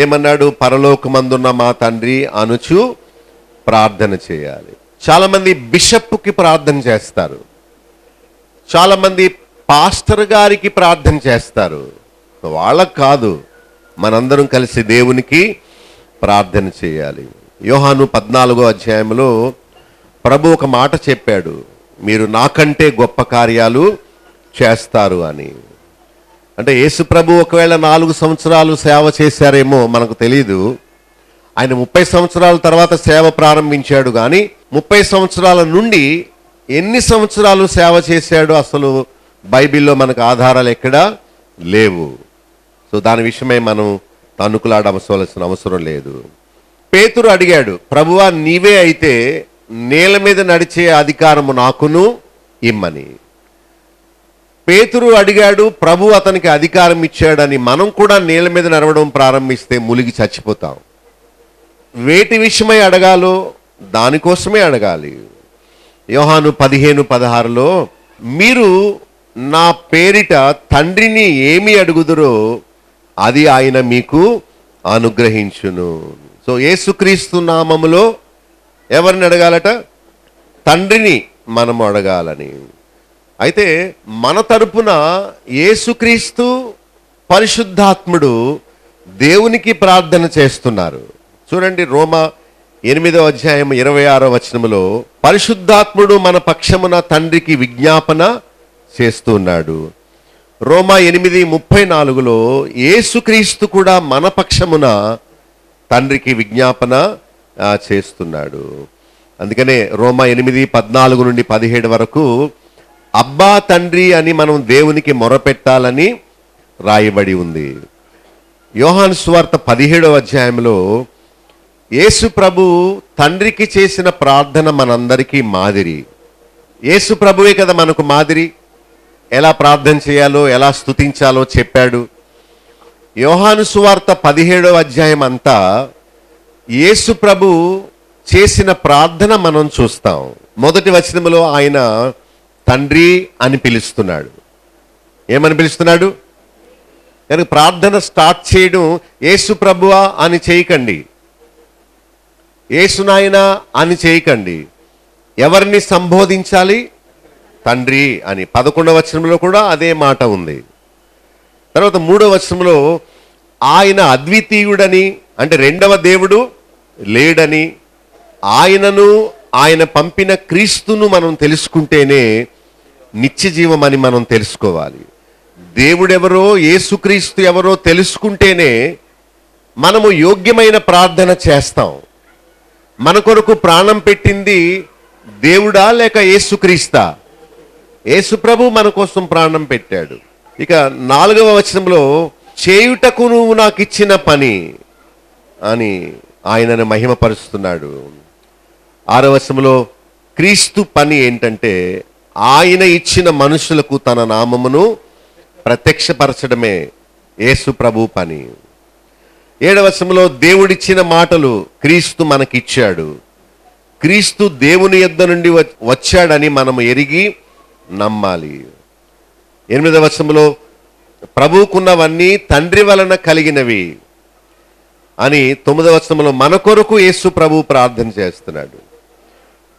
ఏమన్నాడు? పరలోకమందున్న మా తండ్రి అనుచు ప్రార్థన చేయాలి. చాలా మంది బిషప్కి ప్రార్థన చేస్తారు, చాలా మంది పాస్టర్ గారికి ప్రార్థన చేస్తారు. వాళ్ళకు కాదు, మనందరం కలిసి దేవునికి ప్రార్థన చేయాలి. యోహాను 14వ అధ్యాయంలో ప్రభు ఒక మాట చెప్పాడు, మీరు నాకంటే గొప్ప కార్యాలు చేస్తారు అని. అంటే యేసు ప్రభు ఒకవేళ 4 సంవత్సరాలు సేవ చేశారేమో మనకు తెలీదు. ఆయన 30 సంవత్సరాల తర్వాత సేవ ప్రారంభించాడు. కానీ 30 సంవత్సరాల నుండి ఎన్ని సంవత్సరాలు సేవ చేశాడు అసలు బైబిల్లో మనకు ఆధారాలు ఎక్కడా లేవు. సో దాని విషయమై మనం తన్నుకులాడవలసిన అవసరం లేదు. పేతురు అడిగాడు, ప్రభువా నీవే అయితే నేల మీద నడిచే అధికారము నాకును ఇమ్మని. పేతురు అడిగాడు, ప్రభు అతనికి అధికారం ఇచ్చాడని. మనం కూడా నేల మీద నడవడం ప్రారంభిస్తే ములిగి చచ్చిపోతాం. వేటి విషయమై అడగాలో దానికోసమే అడగాలి. యోహాను 15:16లో మీరు నా పేరిట తండ్రిని ఏమి అడుగుదురో అది ఆయన మీకు అనుగ్రహించును. సో యేసుక్రీస్తు నామములో ఎవరిని అడగాలట? తండ్రిని మనము అడగాలని. అయితే మన తరపున యేసుక్రీస్తు పరిశుద్ధాత్ముడు దేవునికి ప్రార్థన చేస్తున్నారు. చూడండి, రోమా 8:26 పరిశుద్ధాత్ముడు మన పక్షమున తండ్రికి విజ్ఞాపన చేస్తున్నాడు. రోమా 8:34 యేసుక్రీస్తు కూడా మన పక్షమున తండ్రికి విజ్ఞాపన చేస్తున్నాడు. అందుకనే రోమా 8:14-17 వరకు అబ్బా తండ్రి అని మనం దేవునికి మొరపెట్టాలని రాయబడి ఉంది. యోహాను సువార్త 17 యేసు ప్రభు తండ్రికి చేసిన ప్రార్థన మనందరికీ మాదిరి. యేసు ప్రభువే కదా మనకు మాదిరి. ఎలా ప్రార్థన చేయాలో, ఎలా స్తుతించాలో చెప్పాడు. యోహాను సువార్త 17 అంతా యేసు ప్రభు చేసిన ప్రార్థన మనం చూస్తాం. మొదటి వచనములో ఆయన తండ్రి అని పిలుస్తున్నాడు. ఏమని పిలుస్తున్నాడు? కనుక ప్రార్థన స్టార్ట్ చేయడం యేసు ప్రభువా అని చేయకండి, యేసునాయన అని చేయకండి. ఎవరిని సంబోధించాలి? తండ్రి అని. 11వ వచనంలో కూడా అదే మాట ఉంది. తర్వాత 3వ వచనంలో ఆయన అద్వితీయుడని, అంటే రెండవ దేవుడు లేడని, ఆయనను ఆయన పంపిన క్రీస్తును మనం తెలుసుకుంటేనే నిత్య జీవమని మనం తెలుసుకోవాలి. దేవుడెవరో, యేసుక్రీస్తు ఎవరో తెలుసుకుంటేనే మనము యోగ్యమైన ప్రార్థన చేస్తాం. మన కొరకు ప్రాణం పెట్టింది దేవుడా లేక యేసుక్రీస్తా? యేసు ప్రభు మన కోసం ప్రాణం పెట్టాడు. ఇక 4వ వచనంలో చేయుటకు నువ్వు నాకు ఇచ్చిన పని అని ఆయనను మహిమపరుస్తున్నాడు. 6వ వచనంలో క్రీస్తు పని ఏంటంటే ఆయన ఇచ్చిన మనుషులకు తన నామమును ప్రత్యక్షపరచడమే యేసు ప్రభు పని. 7వ వచనంలో దేవుడిచ్చిన మాటలు క్రీస్తు మనకిచ్చాడు. క్రీస్తు దేవుని యొద్ద నుండి వచ్చాడని మనం ఎరిగి నమ్మాలి. 8వ వచనంలో ప్రభువుకున్నవన్నీ తండ్రి వలన కలిగినవి అని 9వ వచనంలో మన కొరకు యేసు ప్రభు ప్రార్థన చేస్తున్నాడు.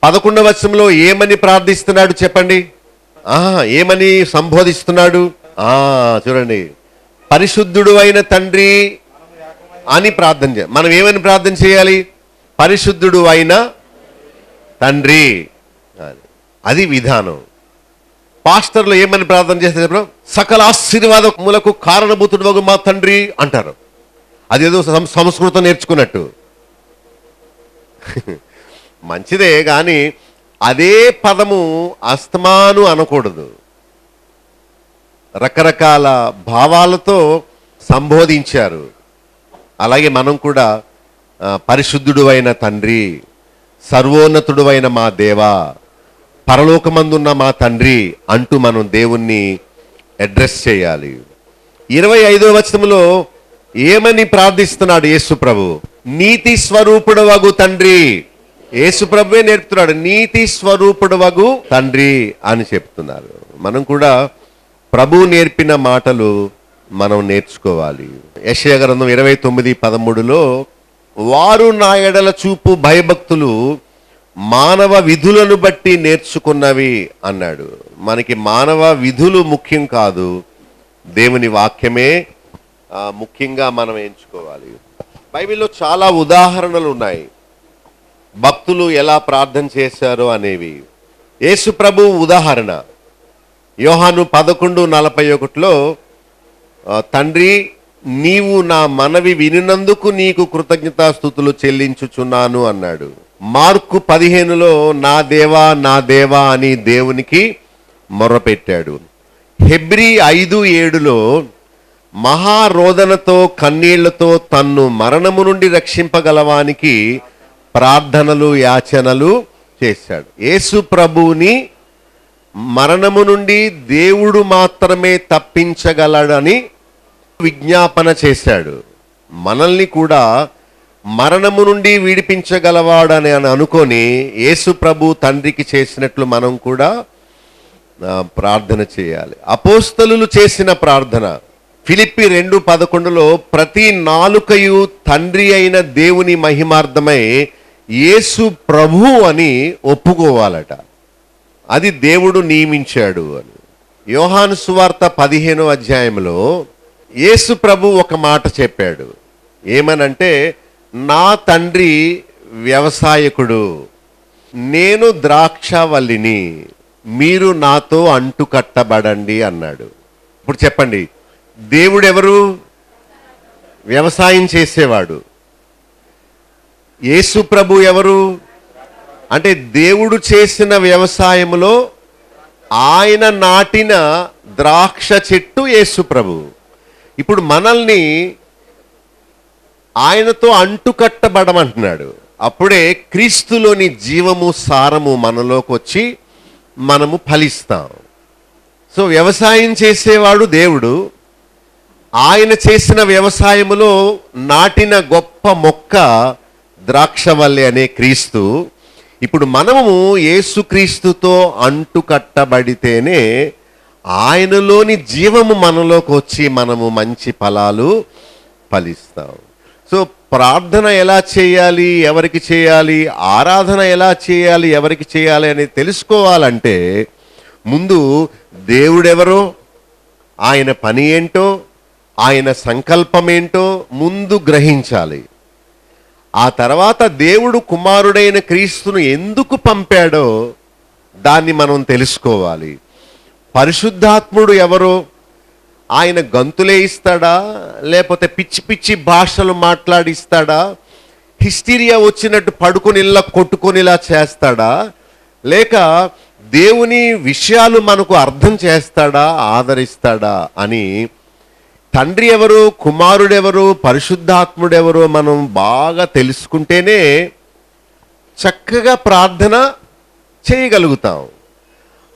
11వ వచనంలో ఏమని ప్రార్థిస్తున్నాడు చెప్పండి? ఏమని సంబోధిస్తున్నాడు? చూడండి, పరిశుద్ధుడు అయిన తండ్రి అని ప్రార్థన చేయాలి. మనం ఏమని ప్రార్థన చేయాలి? పరిశుద్ధుడు అయిన తండ్రి. అది విధానం. పాస్టర్లు ఏమని ప్రార్థన చేస్తారు? సకల ఆశీర్వాదములకు కారణభూతుడు మా తండ్రి అంటారు. అదేదో సంస్కృతం నేర్చుకున్నట్టు. మంచిదే, కానీ అదే పదము అస్తమాను అనకూడదు. రకరకాల భావాలతో సంబోధించారు. అలాగే మనం కూడా పరిశుద్ధుడు అయిన తండ్రి, సర్వోన్నతుడు అయిన మా దేవా, పరలోకమందున్న మా తండ్రి అంటూ మనం దేవుణ్ణి అడ్రస్ చేయాలి. 25వ వచనంలో ఏమని ప్రార్థిస్తున్నాడు యేసు ప్రభు? నీతి స్వరూపుడు వగు తండ్రి. యేసు ప్రభువే నేర్పుతున్నాడు, నీతి స్వరూపుడు వగు తండ్రి అని చెప్తున్నారు. మనం కూడా ప్రభు నేర్పిన మాటలు మనం నేర్చుకోవాలి. యెషయా గ్రంథం 29:13 వారు నా ఎడల చూపు భయభక్తులు మానవ విధులను బట్టి నేర్చుకున్నవి అన్నాడు. మనకి మానవ విధులు ముఖ్యం కాదు, దేవుని వాక్యమే ముఖ్యంగా మనం ఎంచుకోవాలి. బైబిల్లో చాలా ఉదాహరణలు ఉన్నాయి భక్తులు ఎలా ప్రార్థన చేశారో అనేవి. యేసు ప్రభు ఉదాహరణ యోహాను 11:41 తండ్రి నీవు నా మనవి వినినందుకు నీకు కృతజ్ఞతాస్తుతులు చెల్లించుచున్నాను అన్నాడు. మార్కు 15 నా దేవా నా దేవా అని దేవునికి మొర్రపెట్టాడు. హెబ్రీ 5:7 మహారోదనతో కన్నీళ్లతో తన్ను మరణము నుండి రక్షింపగలవానికి ప్రార్థనలు యాచనలు చేశాడు. యేసు ప్రభువుని మరణము నుండి దేవుడు మాత్రమే తప్పించగలడని విజ్ఞాపన చేశాడు. మనల్ని కూడా మరణము నుండి విడిపించగలవాడని అనుకొని యేసు ప్రభు తండ్రికి చేసినట్లు మనం కూడా ప్రార్థన చేయాలి. అపోస్తలులు చేసిన ప్రార్థన ఫిలిప్పి 2:11 ప్రతి నాలుకయు తండ్రి అయిన దేవుని మహిమార్థమై యేసు ప్రభు అని ఒప్పుకోవాలట. అది దేవుడు నియమించాడు అని. యోహాను సువార్త 15వ అధ్యాయంలో యేసు ప్రభు ఒక మాట చెప్పాడు. ఏమనంటే, నా తండ్రి వ్యవసాయకుడు, నేను ద్రాక్షవల్లిని, మీరు నాతో అంటుకట్టబడండి అన్నాడు. ఇప్పుడు చెప్పండి, దేవుడెవరు? వ్యవసాయం చేసేవాడు. యేసు ప్రభు ఎవరు? అంటే దేవుడు చేసిన వ్యవసాయంలో ఆయన నాటిన ద్రాక్ష చెట్టు యేసు ప్రభు. ఇప్పుడు మనల్ని ఆయనతో అంటుకట్టబడమంటున్నాడు. అప్పుడే క్రీస్తులోని జీవము సారము మనలోకి వచ్చి మనము ఫలిస్తాం. సో వ్యవసాయం చేసేవాడు దేవుడు. ఆయన చేసిన వ్యవసాయములో నాటిన గొప్ప మొక్క ద్రాక్షవల్లి అనే క్రీస్తు. ఇప్పుడు మనము యేసుక్రీస్తుతో అంటుకట్టబడితేనే ఆయనలోని జీవము మనలోకి వచ్చి మనము మంచి ఫలాలు ఫలిస్తాం. సో ప్రార్థన ఎలా చేయాలి, ఎవరికి చేయాలి, ఆరాధన ఎలా చేయాలి, ఎవరికి చేయాలి అని తెలుసుకోవాలంటే ముందు దేవుడెవరో, ఆయన పని ఏంటో, ఆయన సంకల్పం ఏంటో ముందు గ్రహించాలి. ఆ తర్వాత దేవుడు కుమారుడైన క్రీస్తును ఎందుకు పంపాడో దాన్ని మనం తెలుసుకోవాలి. పరిశుద్ధాత్ముడు ఎవరో, ఆయన గంతులే ఇస్తాడా, లేకపోతే పిచ్చి పిచ్చి భాషలు మాట్లాడిస్తాడా, హిస్టీరియా వచ్చినట్టు పడుకొనిలా కొట్టుకొనిలా చేస్తాడా, లేక దేవుని విషయాలు మనకు అర్థం చేస్తాడా, ఆదరిస్తాడా అని తండ్రి ఎవరు, కుమారుడెవరు, పరిశుద్ధాత్ముడెవరో మనం బాగా తెలుసుకుంటేనే చక్కగా ప్రార్థన చేయగలుగుతాం.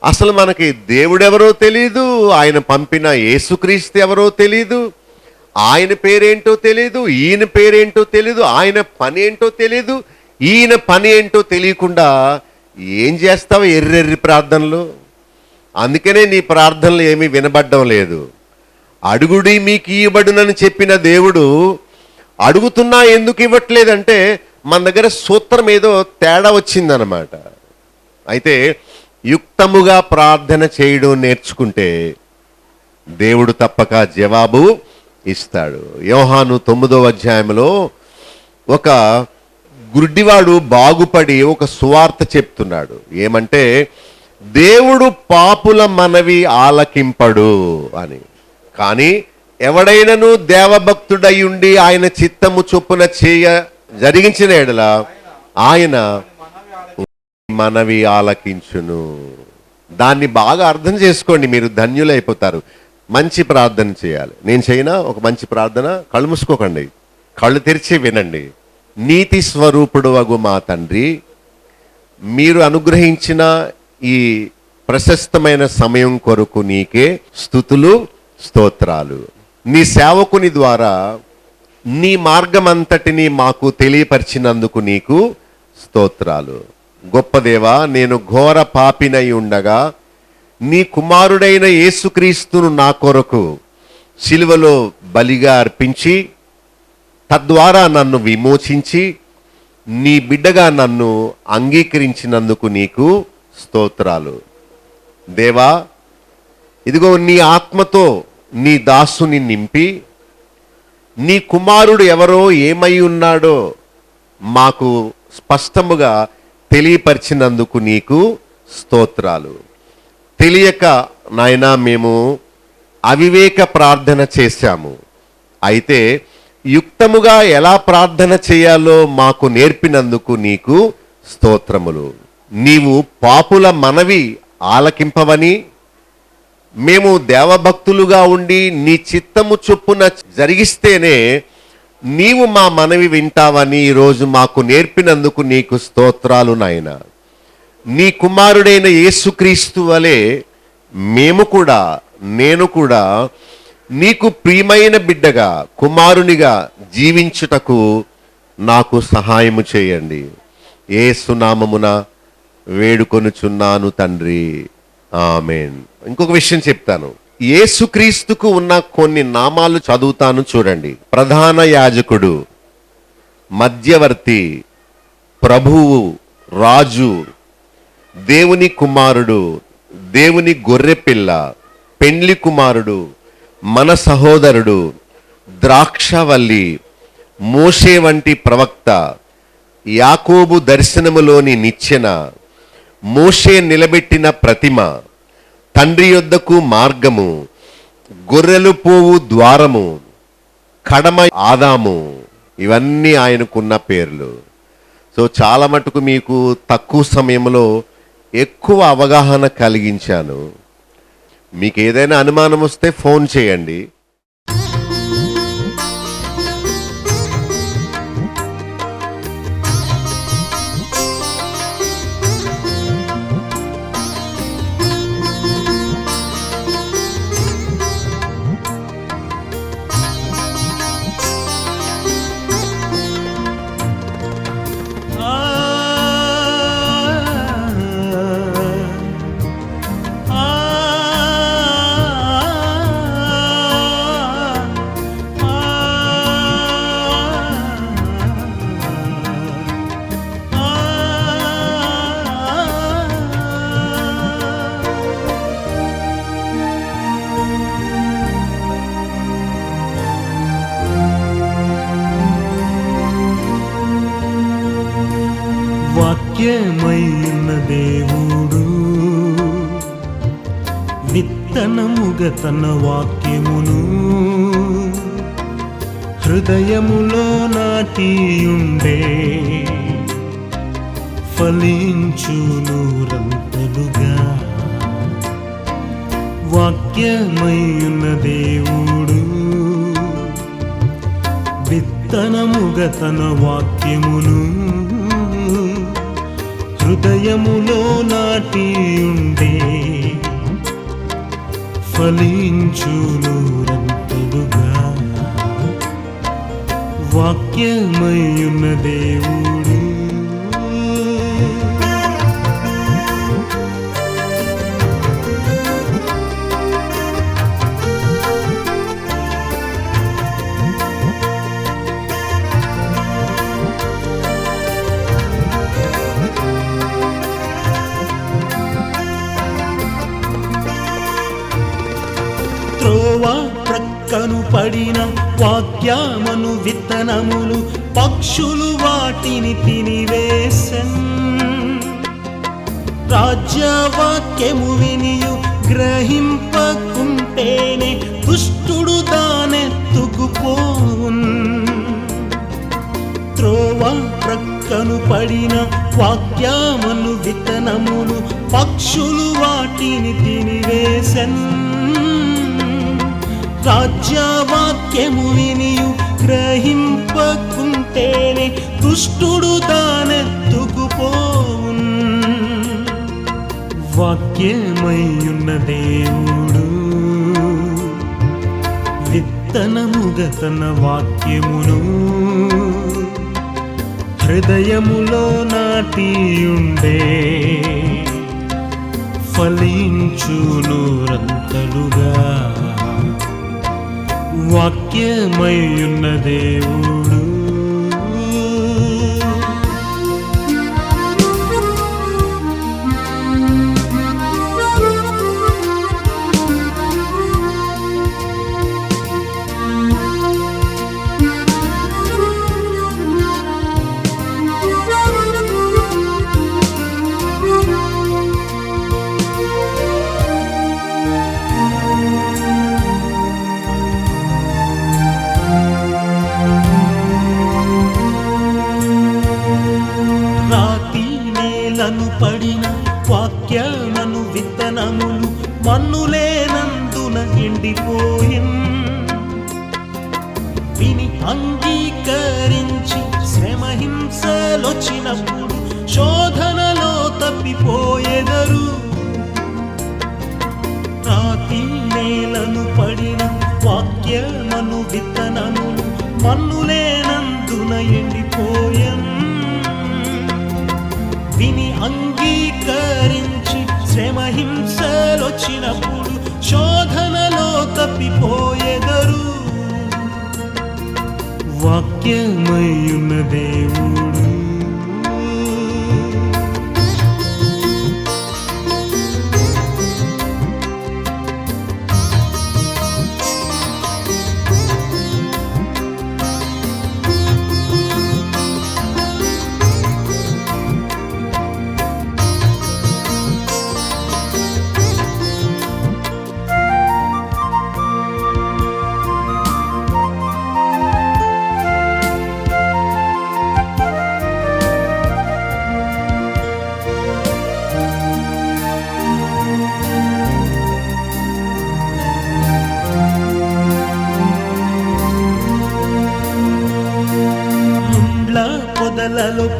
అసలు మనకి దేవుడెవరో తెలీదు, ఆయన పంపిన యేసుక్రీస్తు ఎవరో తెలీదు, ఆయన పేరేంటో తెలీదు, ఈయన పేరేంటో తెలీదు, ఆయన పని ఏంటో తెలీదు, ఈయన పని ఏంటో తెలియకుండా ఏం చేస్తావు ఎర్రెర్రి ప్రార్థనలు? అందుకనే నీ ప్రార్థనలు ఏమీ వినబడ్డం లేదు. అడుగుడి మీకు ఇవ్వబడునని చెప్పిన దేవుడు అడుగుతున్నా ఎందుకు ఇవ్వట్లేదంటే మన దగ్గర సూత్రం ఏదో తేడా వచ్చిందనమాట. అయితే యుక్తముగా ప్రార్థన చేయడం నేర్చుకుంటే దేవుడు తప్పక జవాబు ఇస్తాడు. యోహాను 9వ అధ్యాయంలో ఒక గుడ్డివాడు బాగుపడి ఒక సువార్త చెప్తున్నాడు. ఏమంటే, దేవుడు పాపుల మనవి ఆలకింపడు అని. కానీ ఎవడైనను దేవభక్తుడై ఉండి ఆయన చిత్తము చొప్పున జరిగించిన ఎడల ఆయన మనవి ఆలకించును. దాన్ని బాగా అర్థం చేసుకోండి, మీరు ధన్యులైపోతారు. మంచి ప్రార్థన చేయాలి. నేను చేయనా ఒక మంచి ప్రార్థన? కళ్ళు మూసుకోకండి, కళ్ళు తెరిచి వినండి. నీతి స్వరూపుడు వగు మా తండ్రి, మీరు అనుగ్రహించిన ఈ ప్రశస్తమైన సమయం కొరకు నీకే స్తుతులు స్తోత్రాలు. నీ సేవకుని ద్వారా నీ మార్గమంతటిని మాకు తెలియపరిచినందుకు నీకు స్తోత్రాలు. గొప్ప దేవా, నేను ఘోర పాపినై ఉండగా నీ కుమారుడైన యేసుక్రీస్తును నా కొరకు శిలువలో బలిగా అర్పించి తద్వారా నన్ను విమోచించి నీ బిడ్డగా నన్ను అంగీకరించినందుకు నీకు స్తోత్రాలు. దేవా, ఇదిగో నీ ఆత్మతో నీ దాసుని నింపి నీ కుమారుడు ఎవరో ఏమై ఉన్నాడో మాకు స్పష్టముగా తెలియపరిచినందుకు నీకు స్తోత్రాలు. తెలియక నాయనా మేము అవివేక ప్రార్థన చేశాము. అయితే యుక్తముగా ఎలా ప్రార్థన చేయాలో మాకు నేర్పినందుకు నీకు స్తోత్రములు. నీవు పాపుల మనవి ఆలకింపవని, మేము దేవభక్తులుగా ఉండి నీ చిత్తము చొప్పున జరిగిస్తేనే నీవు మా మనవి వింటావని ఈరోజు మాకు నేర్పినందుకు నీకు స్తోత్రాలు నాయనా. నీ కుమారుడైన యేసుక్రీస్తు వలె మేము కూడా, నేను కూడా నీకు ప్రియమైన బిడ్డగా, కుమారునిగా జీవించుటకు నాకు సహాయము చేయండి. యేసు నామమున వేడుకొనుచున్నాను తండ్రి, ఆమేన్. ఇంకొక విషయం చెప్తాను. యేసుక్రీస్తుకు ఉన్న కొన్ని నామాలు చదువుతాను చూడండి. ప్రధాన యాజకుడు, మధ్యవర్తి, ప్రభువు, రాజు, దేవుని కుమారుడు, దేవుని గొర్రెపిల్ల, పెండ్లి కుమారుడు, మన సహోదరుడు, ద్రాక్షవల్లి, మోషే వంటి ప్రవక్త, యాకోబు దర్శనములోని నిచ్చెన, మోషే నిలబెట్టిన ప్రతిమ, తండ్రి యొద్దకు మార్గము, గొర్రెలు పోవు ద్వారము, కడమ ఆదాము, ఇవన్నీ ఆయనకున్న పేర్లు. సో చాలా మటుకు మీకు తక్కువ సమయంలో ఎక్కువ అవగాహన కలిగించాను. మీకు ఏదైనా అనుమానం వస్తే ఫోన్ చేయండి. వాక్యమైన దేవుడు విత్తనముగ తన వాక్యమును హృదయములో నాటియుండే ఫలించును రంతలుగా. వాక్యమైన దేవుడు విత్తనముగ తన వాక్యమును హృదయములో నాటియుండే ఫలించును రంతలుగా. వాక్యమయున్న దేవుడు త్రోవా ప్రక్కను పడిన వాక్యమను విత్తనములు పక్షులు వాటిని తినివేసెన్. రాజ్యవాక్యము వినియు గ్రహింపకుంటేనే దుష్టుడు దానెత్తుకుపోవున్. త్రోవా ప్రక్కను పడిన వాక్యమను విత్తనములు పక్షులు వాటిని తినివేసెన్. రాజ్యవాక్యము వినియు గ్రహింపకుంటేనే దుష్టుడు దానెత్తుకుపోవున్. వాక్యమయ్యున్న దేవుడు విత్తనముగ తన వాక్యమును హృదయములో నాటియుండే ఫలించును రంతలుగా. వాక్యమయ్యున్న దేవుడు పడిన వాక్యమను విత్తనములు మన్నులేనందున ఎండిపోయిన్. విని అంగీకరించి శ్రమహింసలొచ్చినప్పుడు శోధనలో తప్పిపోయెదరు. రాతి నేలను పడిన వాక్యమను విత్తనములు మన్నులేనందున ఎండిపోయెన్. విని అంగీకరించి శ్రమహింసలొచ్చినప్పుడు శోధనలో తప్పిపోయెదరు. వాక్యమయ్యున్న దేవుడు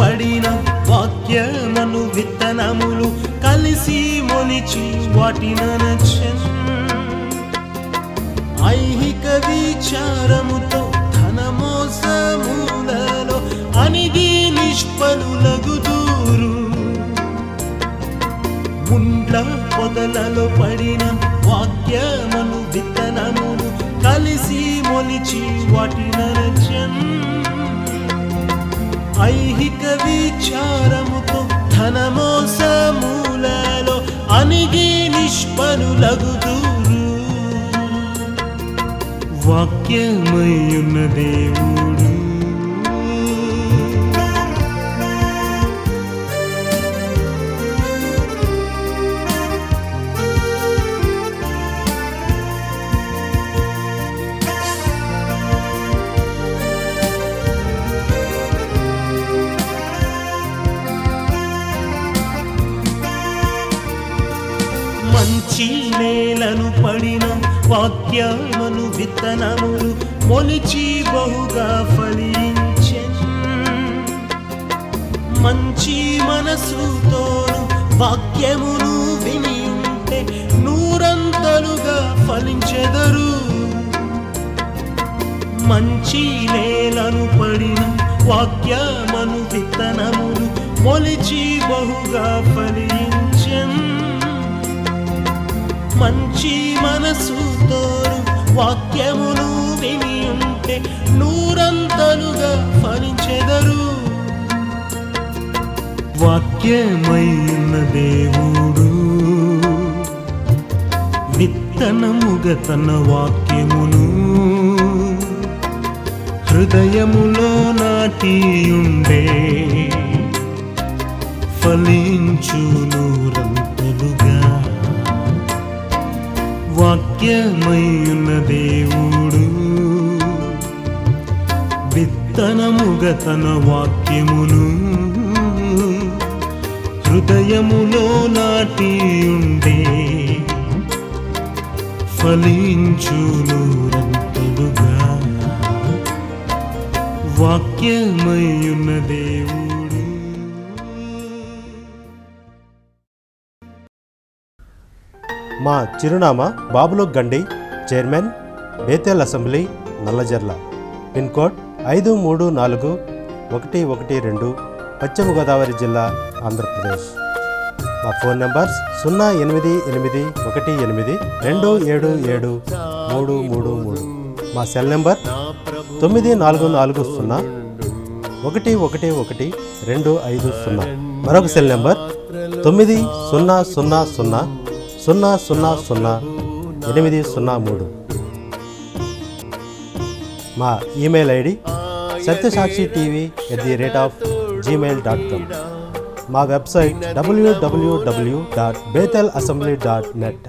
పడిన వాక్యమను విత్తనములు కలిసి మొలిచి వాటిననచెన్. ఐహిక విచారముతో ధనమోసములలో అనిగి నిష్ఫలులగుదూరు. ముండ్ల పొదలలో పడిన వాక్యమను విత్తనములు కలిసి మొలిచి వాటినచెన్. ఐహిక విచారముతో ధనమోసములలో అనిగి నిష్ఫలులగుదూరు. వాక్యమయ్యున్న దేవుడు మంచి నేలను పడిన వాక్యమను విత్తనములు మొలిచి బహుగా ఫలించెన్. మంచి మనసుతోను వాక్యమును విని ఉంటే నూరంతలుగా ఫలించెదరు. మంచి నేలను పడిన వాక్యమను విత్తనములు మొలిచి బహుగా ఫలించెన్. మంచి మనసుతోను వాక్యమును విని ఉంటే నూరంతలుగా ఫలించెదరు. వాక్యమయ్యున్న దేవుడు విత్తనముగా తన వాక్యమును హృదయములో నాటియుండే ఫలించు నూరంతలుగా. వాక్యమయ్యున్న దేవుడు విత్తనముగా తన వాక్యమును హృదయములో నాటియుండే ఫలించు నూరంతలుగా. వాక్యమయ్యున్న దేవుడు. మా చిరునామా బాబులోక్ గండి, chairman, Bethel assembly, Nallajerla. Pin code 534112, పశ్చిమ గోదావరి జిల్లా, ఆంధ్రప్రదేశ్. మా ఫోన్ నంబర్స్ 08818277333. మా సెల్ నెంబర్ 9440111250. మరొక సెల్ నెంబర్ 9000000803. మా ఈమెయిల్ ఐడి satysakshiTV@gmail.com. మా వెబ్సైట్ www.bethelassembly.net.